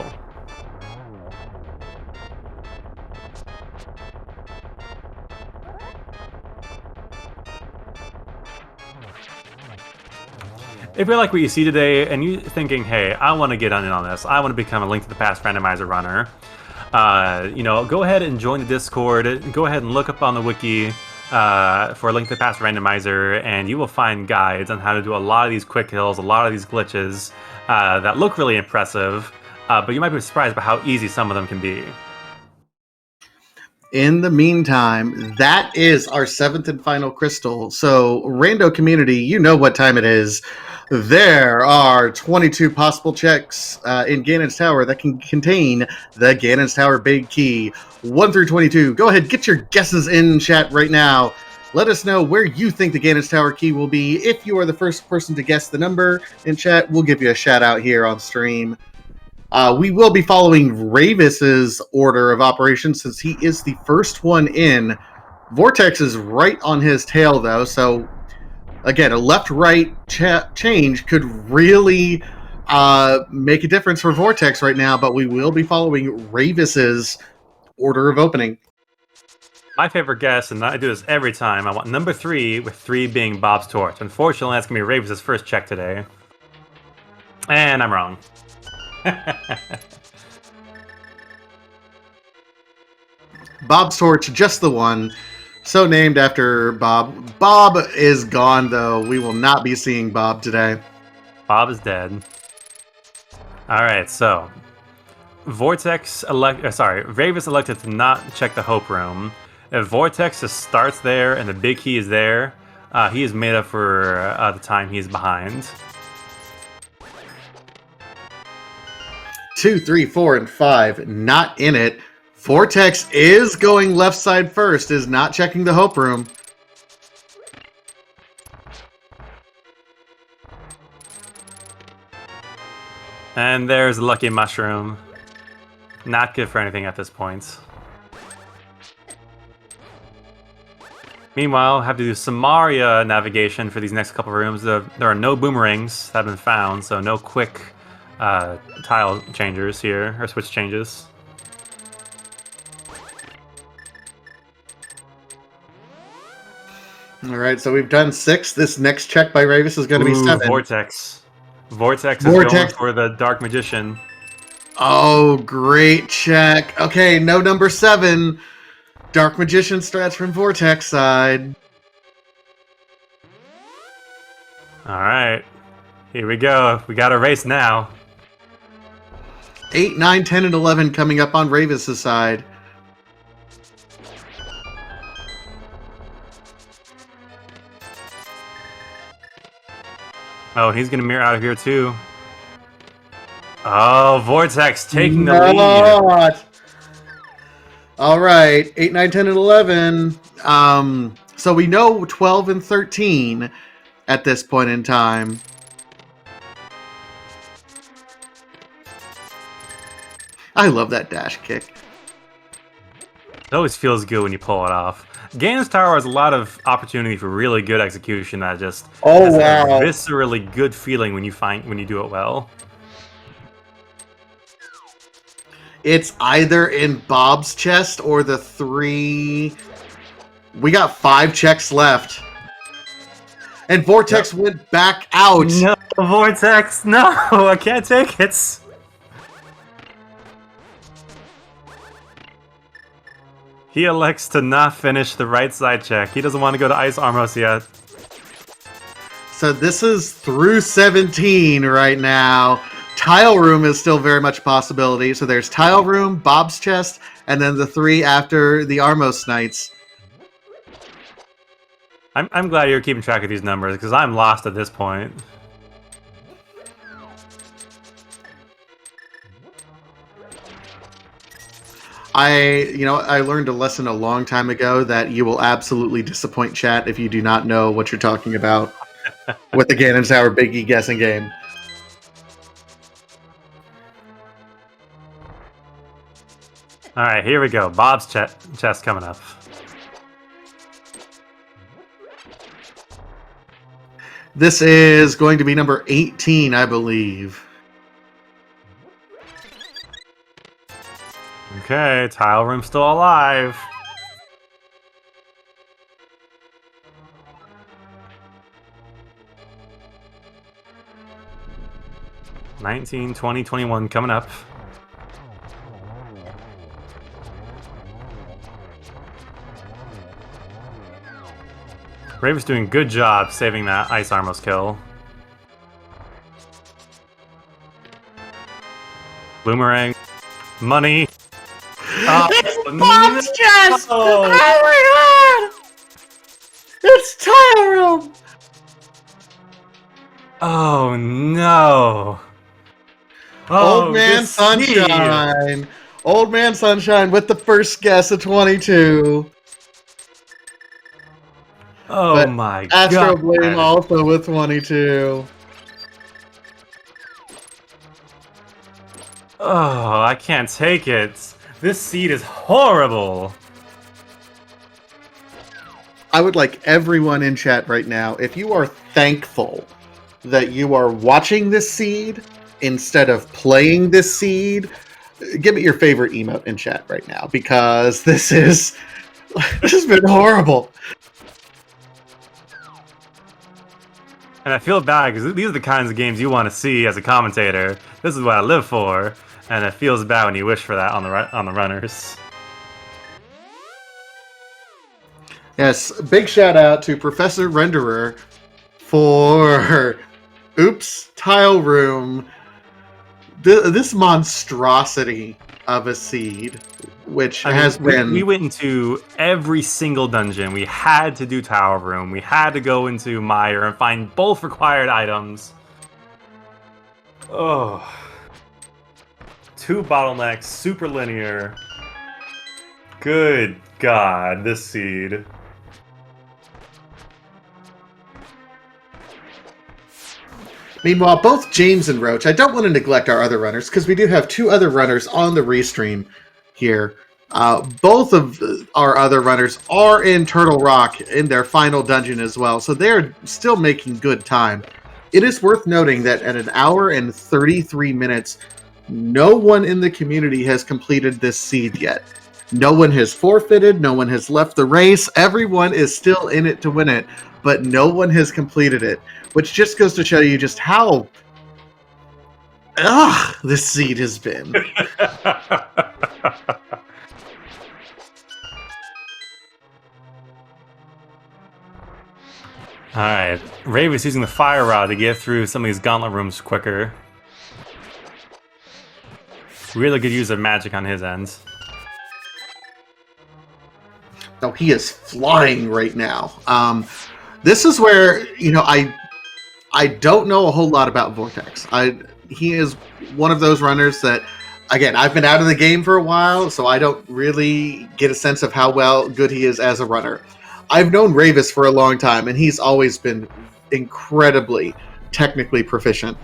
If you like what you see today and you're thinking, hey, I want to get in on this, I want to become a Link to the Past randomizer runner, you know, go ahead and join the Discord. Go ahead and look up on the wiki for Link to the Past randomizer, and you will find guides on how to do a lot of these quick kills, a lot of these glitches that look really impressive, but you might be surprised by how easy some of them can be. In the meantime, that is our 7th and final crystal. So, Rando community, you know what time it is. There are 22 possible checks in Ganon's Tower that can contain the Ganon's Tower Big Key. 1 through 22. Go ahead, get your guesses in chat right now. Let us know where you think the Ganon's Tower key will be. If you are the first person to guess the number in chat, we'll give you a shout out here on stream. We will be following Ravis's order of operations since he is the first one in. Vortex is right on his tail, though, so again, a left-right change could really make a difference for Vortex right now, but we will be following Ravis's order of opening. My favorite guess, and I do this every time, I want number 3, with 3 being Bob's Torch. Unfortunately, that's going to be Ravis's first check today. And I'm wrong. Bob's Torch, just the one. So named after Bob. Bob is gone, though. We will not be seeing Bob today. Bob is dead. Alright, so Ravis elected to not check the Hope Room. If Vortex just starts there and the big key is there, he is made up for the time he's behind. 2, 3, 4, and 5 not in it. Vortex is going left side first, is not checking the Hope Room. And there's Lucky Mushroom. Not good for anything at this point. Meanwhile, have to do Samaria navigation for these next couple rooms. There are no boomerangs that have been found, so no quick tile changers here, or switch changes. All right, so we've done 6. This next check by Ravis is going to be 7. Vortex. Vortex is going Vortex. for the Dark Magician. Oh, great check. Okay, no number 7. Dark Magician strats from Vortex side. All right. Here we go. We got a race now. 8, 9, 10, and 11 coming up on Ravis' side. Oh, he's going to mirror out of here too. Oh, Vortex taking the lead. All right, 8, 9, 10, and 11. So we know 12 and 13 at this point in time. I love that dash kick. It always feels good when you pull it off. Games Tower has a lot of opportunity for really good execution that just has a viscerally good feeling when you do it well. It's either in Bob's chest or the 3. We got 5 checks left. And Vortex went back out. No, Vortex, no, I can't take it. He elects to not finish the right side check. He doesn't want to go to Ice Armos yet. So this is through 17 right now. Tile Room is still very much a possibility. So there's Tile Room, Bob's Chest, and then the 3 after the Armos Knights. I'm glad you're keeping track of these numbers, because I'm lost at this point. I learned a lesson a long time ago that you will absolutely disappoint chat if you do not know what you're talking about with the Ganon Tower Biggie guessing game. All right, here we go. Bob's chest coming up. This is going to be number 18, I believe. Okay, Tile Room still alive. $19, $20, $21 coming up. Raven's doing a good job saving that Ice Armos kill. Boomerang. Money. It's Bob's chest! Oh my god! It's Tile Room! Oh no! Old Man Sunshine! Old Man Sunshine with the first guess of 22. Oh but my god. Astro Blame also with 22. Oh, I can't take it. This seed is horrible. I would like everyone in chat right now, if you are thankful that you are watching this seed instead of playing this seed, give me your favorite emote in chat right now, because this has been horrible. And I feel bad because these are the kinds of games you want to see as a commentator. This is what I live for, and it feels bad when you wish for that on the runners. Yes, big shout out to Professor Renderer for Oops Tile Room. This monstrosity of a seed, which we went into every single dungeon. We had to do Tower Room. We had to go into Mire and find both required items. Oh. 2 bottlenecks, super linear. Good God, this seed. Meanwhile, both James and Roach, I don't want to neglect our other runners, because we do have 2 other runners on the restream here. Both of our other runners are in Turtle Rock in their final dungeon as well, so they're still making good time. It is worth noting that at 1 hour and 33 minutes, no one in the community has completed this seed yet. No one has forfeited. No one has left the race. Everyone is still in it to win it, but no one has completed it, which just goes to show you just how this seed has been. Alright, Rave is using the fire rod to get through some of these gauntlet rooms quicker. Really good use of magic on his end. No, he is flying right now. This is where, I don't know a whole lot about Vortex. He is one of those runners that, again, I've been out of the game for a while, so I don't really get a sense of how good he is as a runner. I've known Ravis for a long time, and he's always been incredibly technically proficient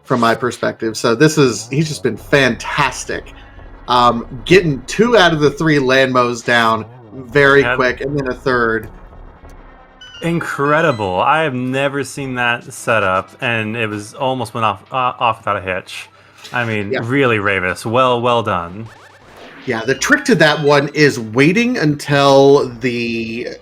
from my perspective. So he's just been fantastic. Getting 2 out of the 3 land mows down very quick, and then a third. Incredible. I have never seen that setup, and it was almost went off without a hitch. I mean, really, Ravis, well done. Yeah, the trick to that one is waiting until the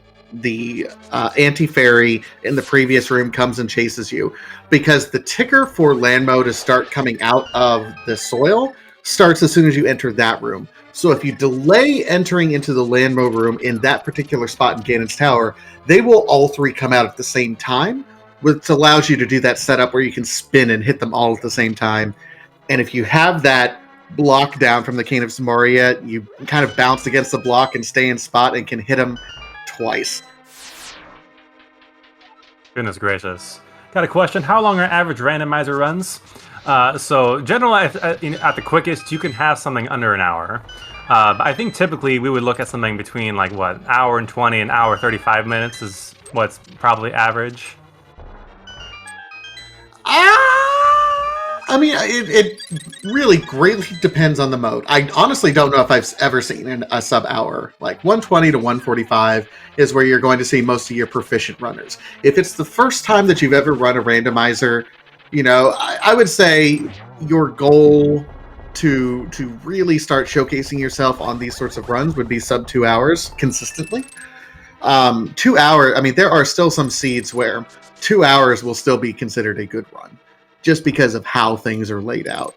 anti-fairy in the previous room comes and chases you, because the ticker for Landmo to start coming out of the soil starts as soon as you enter that room. So if you delay entering into the Landmo room in that particular spot in Ganon's Tower, they will all 3 come out at the same time, which allows you to do that setup where you can spin and hit them all at the same time. And if you have that block down from the Cane of Samoria, you kind of bounce against the block and stay in spot and can hit them twice. Goodness gracious. Got a question. How long are average randomizer runs? So generally, at the quickest, you can have something under an hour. But I think typically we would look at something between like what, hour and 20, an hour 35 minutes is what's probably average. I mean, it really greatly depends on the mode. I honestly don't know if I've ever seen a sub-hour. Like 120 to 145 is where you're going to see most of your proficient runners. If it's the first time that you've ever run a randomizer, I would say your goal to really start showcasing yourself on these sorts of runs would be sub 2 hours consistently. 2 hours, I mean, there are still some seeds where 2 hours will still be considered a good run, just because of how things are laid out.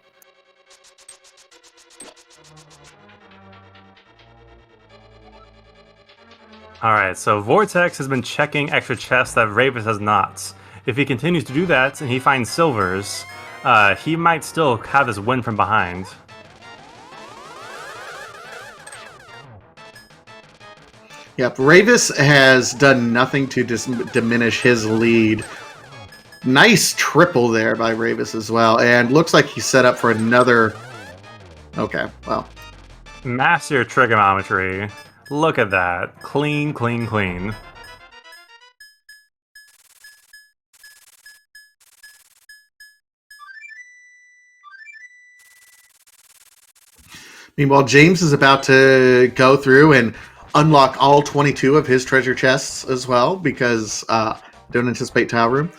Alright, so Vortex has been checking extra chests that Ravis has not. If he continues to do that and he finds silvers, he might still have this win from behind. Yep, Ravis has done nothing to diminish his lead. Nice triple there by Ravis as well, and looks like he's set up for another... Okay, well. Master trigonometry. Look at that. Clean, clean, clean. Meanwhile, James is about to go through and unlock all 22 of his treasure chests as well, because don't anticipate tile room.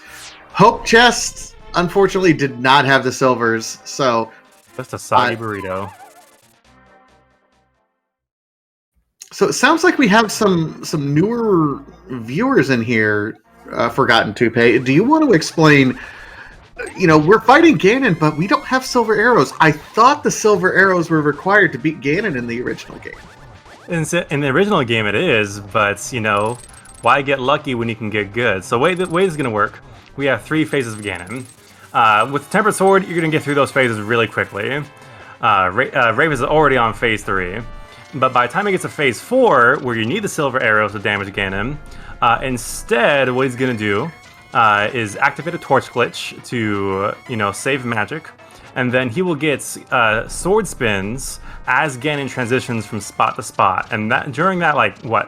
Hope chest, unfortunately, did not have the silvers, so... Just a soggy burrito. So it sounds like we have some newer viewers in here, Forgotten Toupee. Do you want to explain... we're fighting Ganon, but we don't have silver arrows. I thought the silver arrows were required to beat Ganon in the original game. In the original game it is, but, why get lucky when you can get good? So the way this is going to work, we have 3 phases of Ganon. With Tempered Sword, you're going to get through those phases really quickly. Raven is already on phase 3. But by the time it gets to phase 4, where you need the silver arrows to damage Ganon, instead what he's going to do is activate a torch glitch to, save magic. And then he will get sword spins as Ganon transitions from spot to spot. And during that,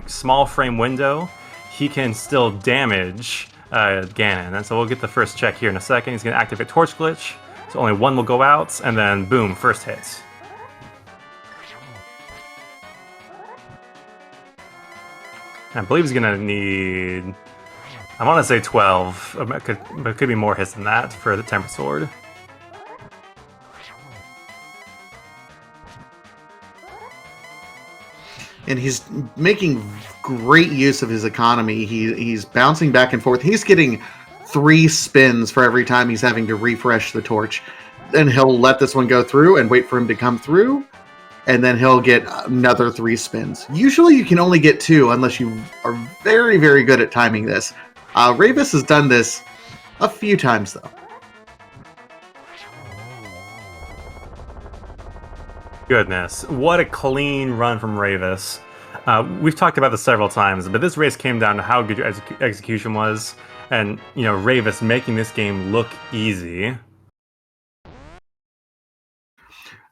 small frame window, he can still damage Ganon. And so we'll get the first check here in a second. He's going to activate torch glitch. So only 1 will go out, and then boom, first hit. I believe he's going to need... I want to say 12, but it could be more hits than that for the Tempered Sword. and he's making great use of his economy. He's bouncing back and forth. He's getting 3 spins for every time he's having to refresh the torch. Then he'll let this one go through and wait for him to come through, and then he'll get another 3 spins. Usually you can only get 2 unless you are very, very good at timing this. Ravis has done this a few times, though. Goodness, what a clean run from Ravis. We've talked about this several times, but this race came down to how good your execution was, and, Ravis making this game look easy.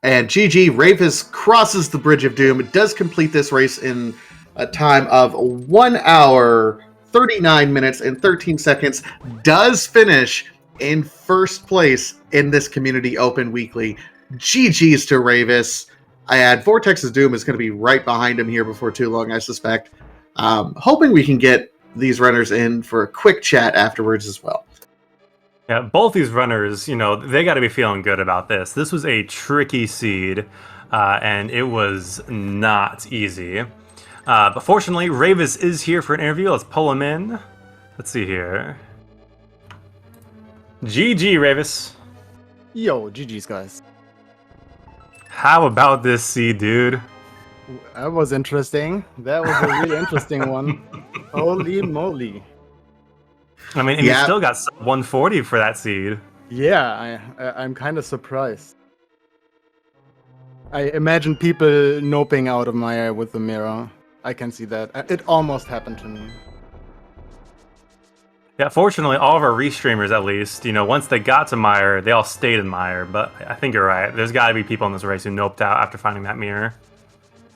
And GG, Ravis crosses the Bridge of Doom. It does complete this race in a time of 1 hour, 39 minutes, and 13 seconds. Does finish in first place in this Community Open Weekly. GG's to Ravis. I add Vortex's Doom is going to be right behind him here before too long, I suspect. Hoping we can get these runners in for a quick chat afterwards as well. Yeah, both these runners, they got to be feeling good about this. This was a tricky seed, and it was not easy. But fortunately, Ravis is here for an interview. Let's pull him in. Let's see here. GG, Ravis. Yo, GG's, guys. How about this seed, dude? That was interesting. That was a really interesting one. Holy moly. I mean, and you still got 140 for that seed. Yeah, I'm kind of surprised. I imagine people noping out of Mire with the mirror. I can see that. It almost happened to me. Yeah, fortunately, all of our restreamers, at least, once they got to Mire, they all stayed in Mire. But I think you're right. There's got to be people in this race who noped out after finding that mirror.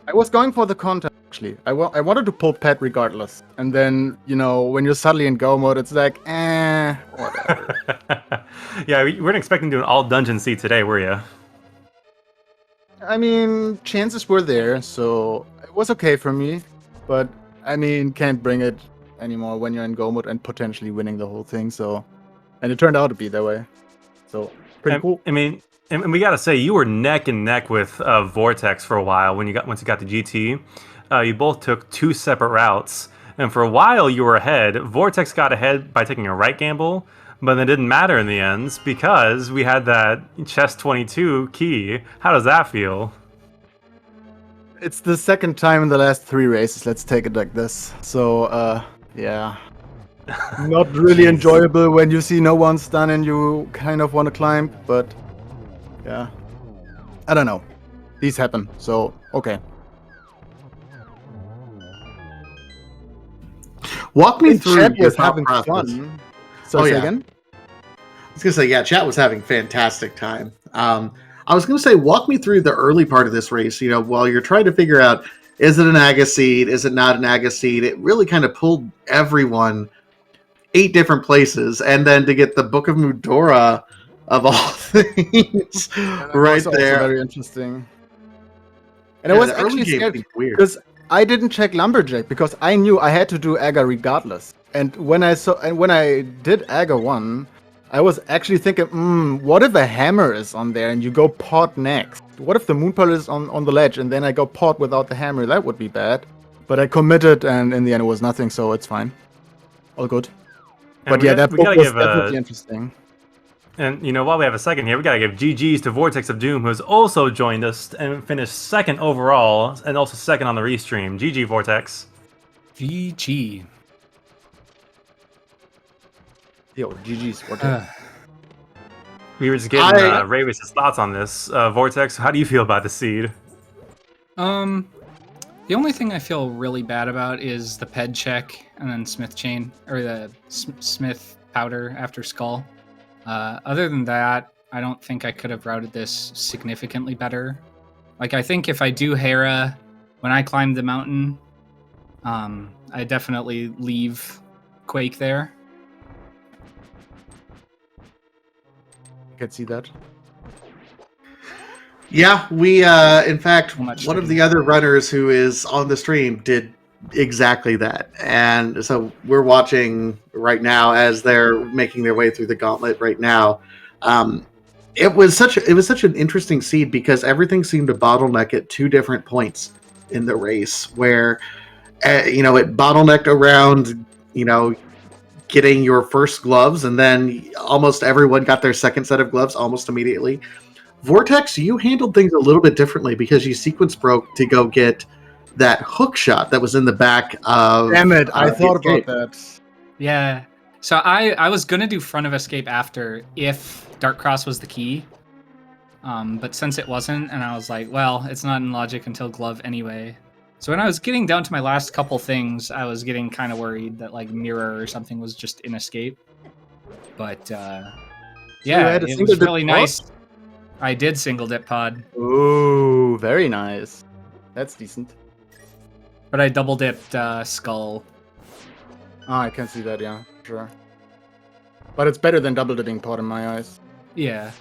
I was going for the content, actually. I wanted to pull Pet regardless. And then, when you're suddenly in go mode, it's like, whatever. Yeah, we weren't expecting to do an all dungeon seed today, were you? I mean, chances were there, so it was okay for me. But, I mean, can't bring it anymore when you're in go mode and potentially winning the whole thing. So, and it turned out to be that way. So, pretty cool. I mean, and we gotta say, you were neck and neck with Vortex for a while once you got to GT. You both took 2 separate routes, and for a while you were ahead. Vortex got ahead by taking a right gamble, but it didn't matter in the end because we had that chest 22 key. How does that feel? It's the second time in the last 3 races. Let's take it like this. So, yeah. Not really enjoyable when you see no one's done and you kind of want to climb, but yeah. I don't know. These happen, so okay. Walk me through Chat your was thought having process. fun. So say again? I was going to say, yeah, chat was having fantastic time. I was going to say, walk me through the early part of this race, while you're trying to figure out, is it an Aga seed? Is it not an Aga seed? It really kind of pulled everyone 8 different places. And then to get the Book of Mudora, of all things, right there. Very interesting. And I was actually scared because I didn't check Lumberjack because I knew I had to do Aga regardless. And when I did Aga 1, I was actually thinking, what if a hammer is on there and you go pot next? What if the moon pearl is on the ledge and then I go pot without the hammer? That would be bad. But I committed and in the end it was nothing, so it's fine. All good. And but yeah, that book was definitely interesting. And, while we have a second here, we got to give GG's to Vortex of Doom, who has also joined us and finished 2nd overall, and also 2nd on the restream. GG, Vortex. GG. Yo, GG's Vortex. We were just getting Ravis' thoughts on this. Vortex, how do you feel about the seed? The only thing I feel really bad about is the ped check and then Smith chain, or the Smith powder after Skull. Other than that, I don't think I could have routed this significantly better. Like, I think if I do Hera when I climb the mountain, I definitely leave Quake there. I could see that. Yeah, we, in fact, one of the other runners who is on the stream did exactly that. And so we're watching right now as they're making their way through the gauntlet right now. It was such an interesting seed because everything seemed to bottleneck at 2 different points. in the race, where it bottlenecked around getting your first gloves, and then almost everyone got their second set of gloves almost immediately. Vortex, you handled things a little bit differently because you sequence broke to go get that hook shot that was in the back of. Damn it! I thought about that. Yeah. So I was gonna do front of escape after if Dark Cross was the key, but since it wasn't, and I was like, well, it's not in logic until glove anyway. So when I was getting down to my last couple things, I was getting kind of worried that like mirror or something was just in escape. But yeah, it was really nice. I did single dip pod. Ooh, very nice. That's decent. But I double dipped skull. Oh, I can see that, yeah, sure. But it's better than double dipping pod in my eyes. Yeah.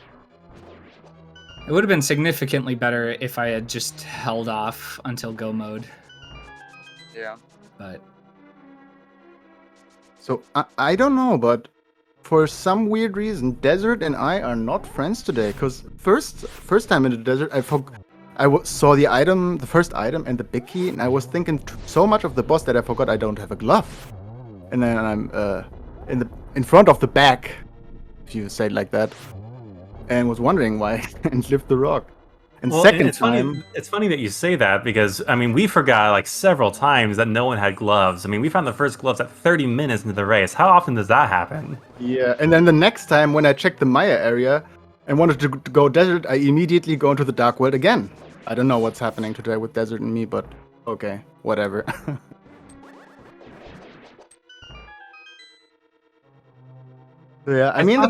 It would have been significantly better if I had just held off until go mode. Yeah. But so I don't know, but for some weird reason, Desert and I are not friends today. Because first time in the desert, I saw the item, the first item, and the big key, and I was thinking so much of the boss that I forgot I don't have a glove. And then I'm in front of the back, if you say it like that, and was wondering why I can't lift the rock. And second time, it's funny that you say that because I mean we forgot like several times that no one had gloves. I mean we found the first gloves at 30 minutes into the race. How often does that happen? Yeah, and then the next time when I checked the Maya area and wanted to go desert, I immediately go into the dark world again. I don't know what's happening today with Desert and me, but okay, whatever. Yeah, I mean, I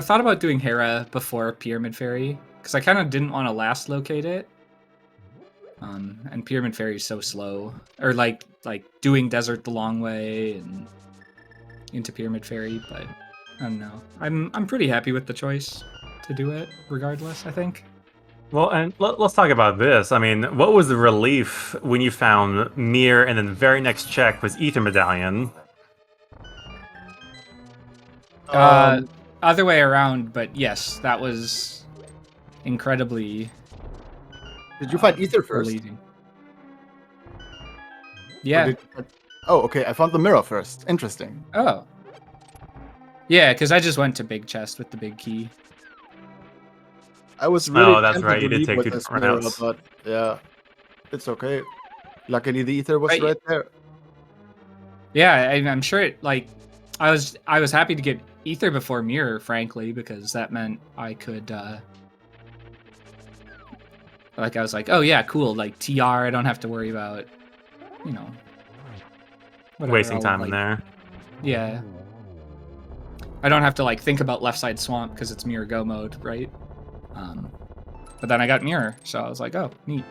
thought about doing Hera before Pyramid Fairy because I kind of didn't want to last locate it. And Pyramid Fairy is so slow, or like doing Desert the long way and into Pyramid Fairy, but I don't know. I'm pretty happy with the choice to do it regardless, I think. Well, and let's talk about this. I mean, what was the relief when you found Mir and then the very next check was Ether Medallion? Other way around, but yes, that was incredibly. Did you find Ether first? Relieving. Yeah. Oh, okay. I found the mirror first. Interesting. Oh. Yeah, because I just went to big chest with the big key. I was really. Oh, that's right. You did take two different routes. But yeah, it's okay. Luckily, the Ether was right there. Yeah, I'm sure it like. I was happy to get Ether before Mirror, frankly, because that meant I could. Like I was like, oh yeah, cool. Like TR, I don't have to worry about, whatever, wasting time in there. Yeah. I don't have to like think about left side swamp because it's Mirror go mode, right? But then I got Mirror, so I was like, oh, neat.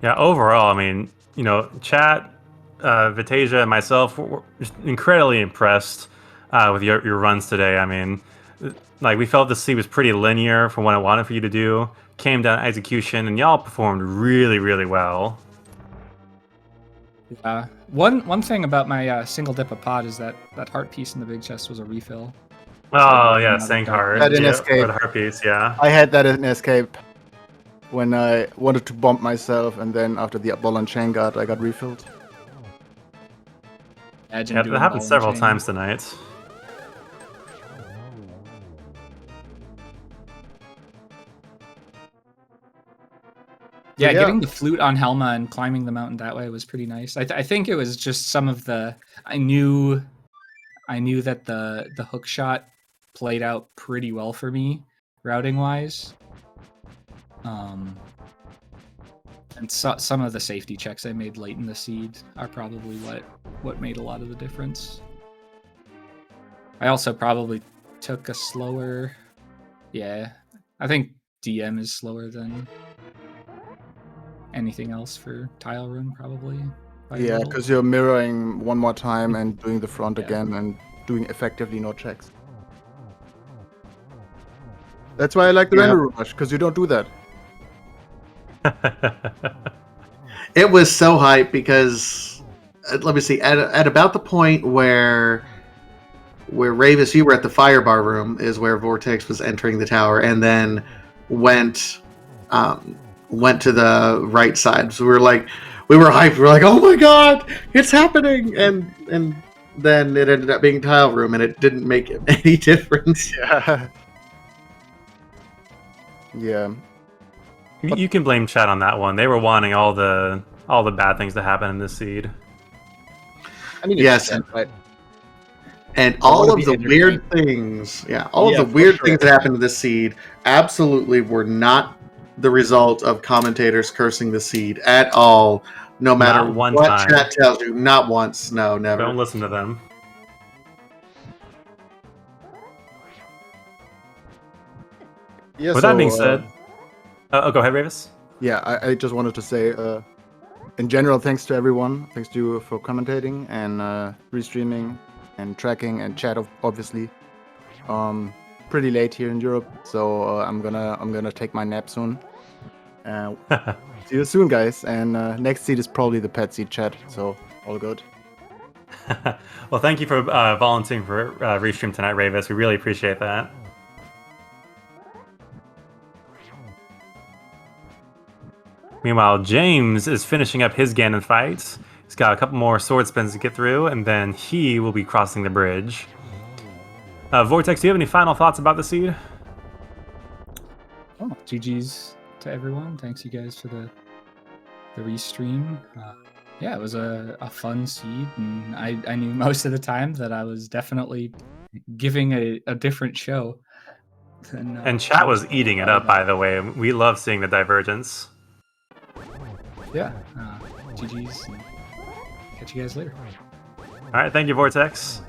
Yeah, overall, I mean, chat, Vitasia, and myself were just incredibly impressed with your runs today. I mean, like we felt the sea was pretty linear from what I wanted for you to do. Came down to execution, and y'all performed really, really well. One thing about my single dip of pod is that heart piece in the big chest was a refill. Oh yeah, Sank Heart. That in yeah, escape. For the heart piece, yeah. I had that in escape when I wanted to bomb myself, and then after the ball and chain guard, I got refilled. Yeah, that happened several times tonight. Yeah, getting the flute on Helma and climbing the mountain that way was pretty nice. I think it was just some of the. I knew that the hook shot played out pretty well for me, routing wise. And some of the safety checks I made late in the seed are probably what made a lot of the difference. I also probably took a slower. Yeah, I think DM is slower than anything else for tile room, probably. Yeah, because you're mirroring one more time and doing the front again and doing effectively no checks. That's why I like the render rush, because you don't do that. It was so hype because, let me see, at about the point where Ravis, you were at the firebar room, is where Vortex was entering the tower, and then went went to the right side. So we were hyped. We were like, oh my god, it's happening! And then it ended up being tile room, and it didn't make any difference. Yeah. Yeah. You can blame chat on that one. They were wanting all the bad things to happen in this seed. I mean, yes, right. And all of the weird things, all of the weird things that happened to this seed absolutely were not the result of commentators cursing the seed at all, no matter what chat tells you. Not once. No, never. Don't listen to them. Yeah, With that being said... go ahead, Ravis. Yeah, I just wanted to say, in general, thanks to everyone. Thanks to you for commentating and restreaming and tracking and chat, obviously. Pretty late here in Europe, so I'm gonna take my nap soon. See you soon, guys. And next seed is probably the pet seed, chat. So all good. Well, thank you for volunteering for restream tonight, Ravis. We really appreciate that. Meanwhile, James is finishing up his Ganon fight. He's got a couple more sword spins to get through, and then he will be crossing the bridge. Vortex, do you have any final thoughts about the seed? Oh, GG's to everyone. Thanks you guys for the restream. Yeah, it was a fun seed, and I knew most of the time that I was definitely giving a different show. And chat was eating it up, by the way. We love seeing the divergence. Yeah, GG's. Catch you guys later. All right, thank you, Vortex.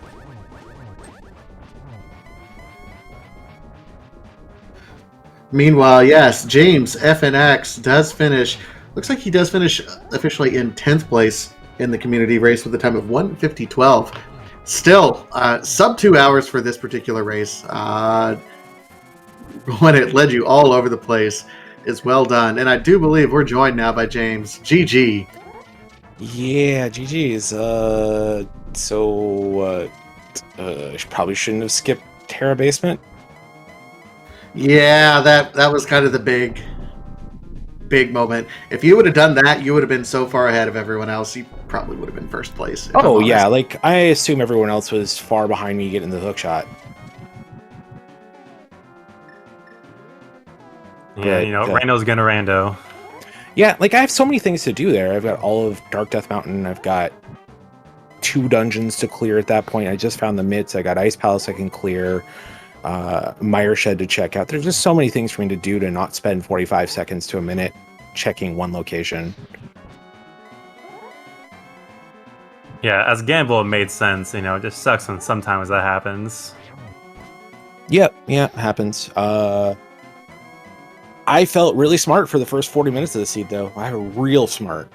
Meanwhile, yes, James FNX does finish. Looks like he does finish officially in 10th place in the community race with a time of 1:50.12. Still, sub 2 hours for this particular race. When it led you all over the place is well done. And I do believe we're joined now by James. GG. Yeah, GG's. Probably shouldn't have skipped Terra Basement. Yeah, that was kind of the big moment. If you would have done that, you would have been so far ahead of everyone else. You probably would have been first place. Oh yeah, like I assume everyone else was far behind me getting the hook shot. Yeah, you know, Rando's gonna rando. Yeah, like I have so many things to do there. I've got all of Dark Death Mountain. I've got 2 dungeons to clear at that point. I just found the mitts. I got Ice Palace I can clear. Mire Shed to check out. There's just so many things for me to do to not spend 45 seconds to a minute checking one location. Yeah, as gamble, it made sense. You know, it just sucks when sometimes that happens. Yep, yeah, it happens. I felt really smart for the first 40 minutes of the seed, though. I was real smart.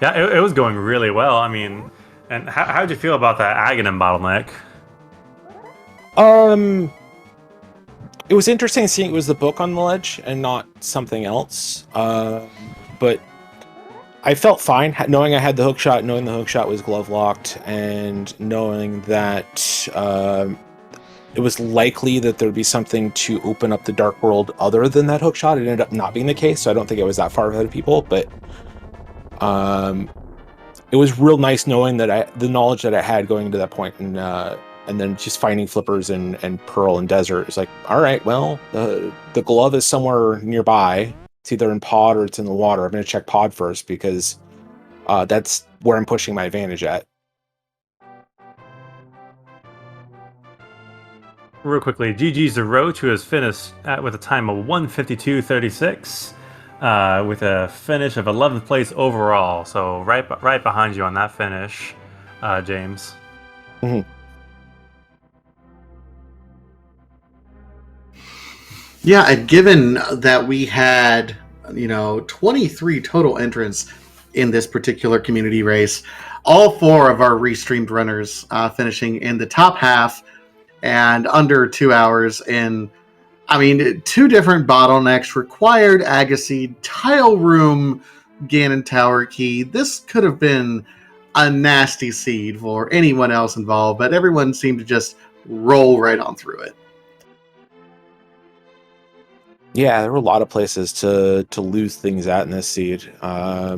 Yeah, it was going really well. I mean, and how did you feel about that Aghanim bottleneck? It was interesting seeing it was the book on the ledge and not something else. But I felt fine knowing I had the hook shot, knowing the hook shot was glove locked, and knowing that it was likely that there'd be something to open up the dark world other than that hook shot. It ended up not being the case, so I don't think it was that far ahead of people. But it was real nice knowing that the knowledge that I had going into that point, and then just finding flippers and Pearl and Desert. It's like, all right, well, the glove is somewhere nearby. It's either in pod or it's in the water. I'm going to check pod first because that's where I'm pushing my advantage at. Real quickly, GG's to Roach, who has finished with a time of 1:52.36, with a finish of 11th place overall. So right behind you on that finish, James. Mm-hmm. Yeah, and given that we had, 23 total entrants in this particular community race, all 4 of our restreamed runners finishing in the top half and under 2 hours in, 2 different bottlenecks, required Agassiz, tile room, Ganon Tower key. This could have been a nasty seed for anyone else involved, but everyone seemed to just roll right on through it. Yeah, there were a lot of places to lose things at in this seed. I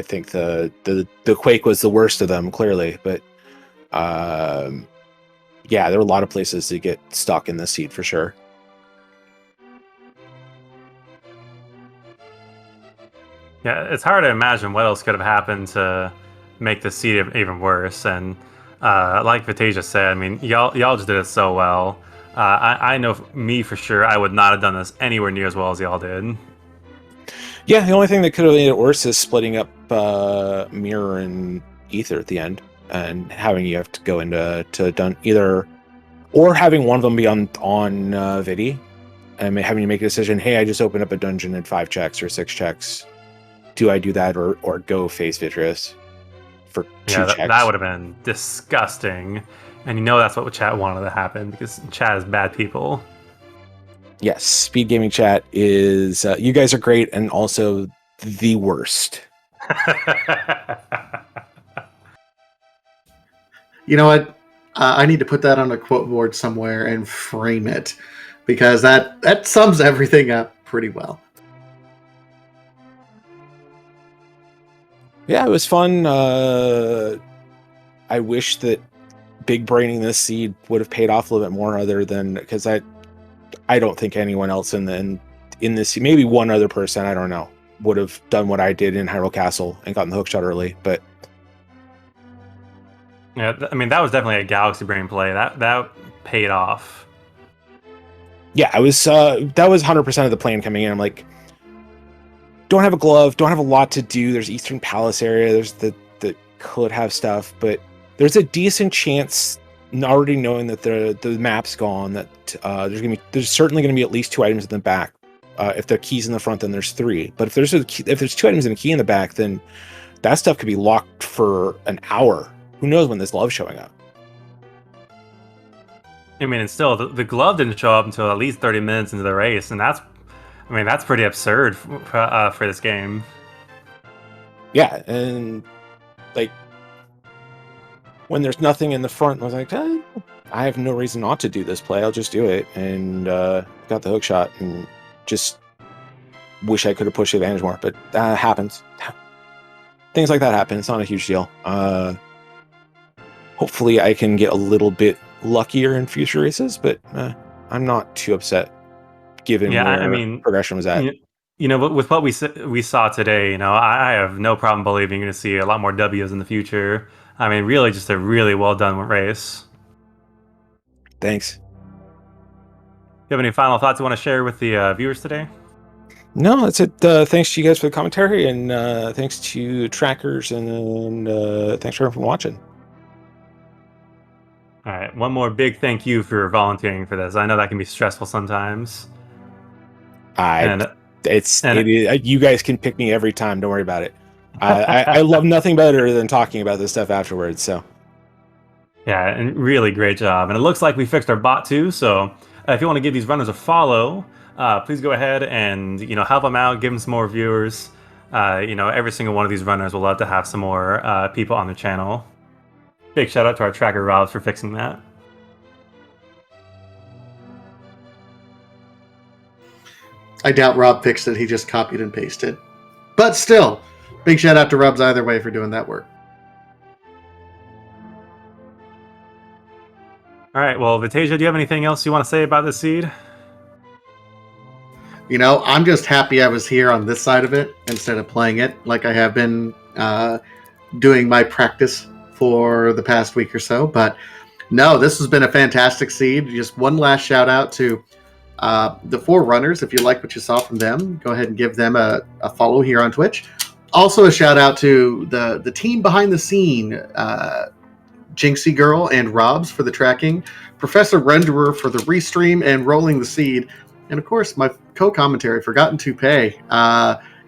think the Quake was the worst of them, clearly, but yeah, there were a lot of places to get stuck in this seed for sure. Yeah, it's hard to imagine what else could have happened to make the seed even worse. And like Vitasia said, I mean, y'all just did it so well. I know me for sure, I would not have done this anywhere near as well as y'all did. Yeah, the only thing that could have made it worse is splitting up Mirror and Ether at the end, and having you have to go into either, or having one of them be on Vidi, and having you make a decision. Hey, I just opened up a dungeon at 5 checks or 6 checks. Do I do that or go face Vitreous for 2 checks? That would have been disgusting. And you know that's what chat wanted to happen, because chat is bad people. Yes, Speed Gaming Chat is... you guys are great and also the worst. You know what? I need to put that on a quote board somewhere and frame it, because that sums everything up pretty well. Yeah, it was fun. I wish that big braining this seed would have paid off a little bit more, other than because I don't think anyone else in this, maybe one other person, I don't know, would have done what I did in Hyrule Castle and gotten the hookshot early. But yeah, I mean, that was definitely a Galaxy Brain play. That paid off. Yeah, that was 100% of the plan coming in. I'm like, don't have a glove, don't have a lot to do. There's Eastern Palace area. There's that could have stuff, but there's a decent chance, already knowing that the map's gone, that there's certainly gonna be at least 2 items in the back. If the key's in the front, then there's 3. But if there's 2 items and a key in the back, then that stuff could be locked for an hour. Who knows when this glove's showing up? I mean, and still, the glove didn't show up until at least 30 minutes into the race, and that's pretty absurd for this game. Yeah, and like when there's nothing in the front, I was like, I have no reason not to do this play. I'll just do it, and got the hook shot, and just wish I could have pushed the advantage more, but that happens. Things like that happen. It's not a huge deal. Hopefully, I can get a little bit luckier in future races, but I'm not too upset given where progression was at. You know, with what we saw today, you know, I have no problem believing you're going to see a lot more W's in the future. I mean, really, just a really well done race. Thanks. You have any final thoughts you want to share with the viewers today? No, that's it. Thanks to you guys for the commentary, and thanks to trackers, and thanks for everyone for watching. All right, one more big thank you for volunteering for this. I know that can be stressful sometimes. You guys can pick me every time. Don't worry about it. I love nothing better than talking about this stuff afterwards. So, yeah, and really great job. And it looks like we fixed our bot too. So, if you want to give these runners a follow, please go ahead and help them out. Give them some more viewers. Every single one of these runners will love to have some more people on their channel. Big shout out to our tracker Rob for fixing that. I doubt Rob fixed it. He just copied and pasted. But still, big shout out to Rob's either way for doing that work. All right. Well, Vitasia, do you have anything else you want to say about this seed? I'm just happy I was here on this side of it instead of playing it like I have been doing my practice for the past week or so. But no, this has been a fantastic seed. Just one last shout out to the 4 runners. If you like what you saw from them, go ahead and give them a follow here on Twitch. Also a shout out to the team behind the scene, Jinxie Girl and Robs for the tracking, Professor Renderer for the restream and rolling the seed, and of course my co-commentary, Forgotten to Pay.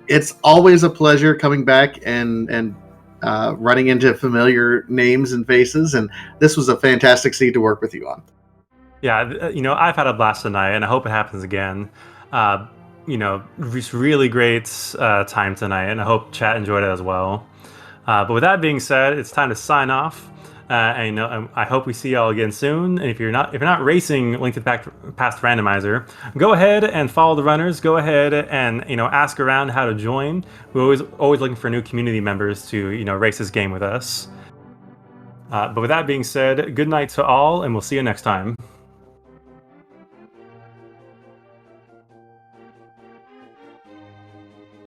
It's always a pleasure coming back and running into familiar names and faces, and this was a fantastic seed to work with you on. Yeah, I've had a blast tonight, and I hope it happens again. Really great time tonight, and I hope chat enjoyed it as well. But with that being said, it's time to sign off. And you know, I hope we see y'all again soon. And if you're not racing Link to the Past Randomizer, go ahead and follow the runners. Go ahead and ask around how to join. We're always looking for new community members to race this game with us. But with that being said, good night to all, and we'll see you next time.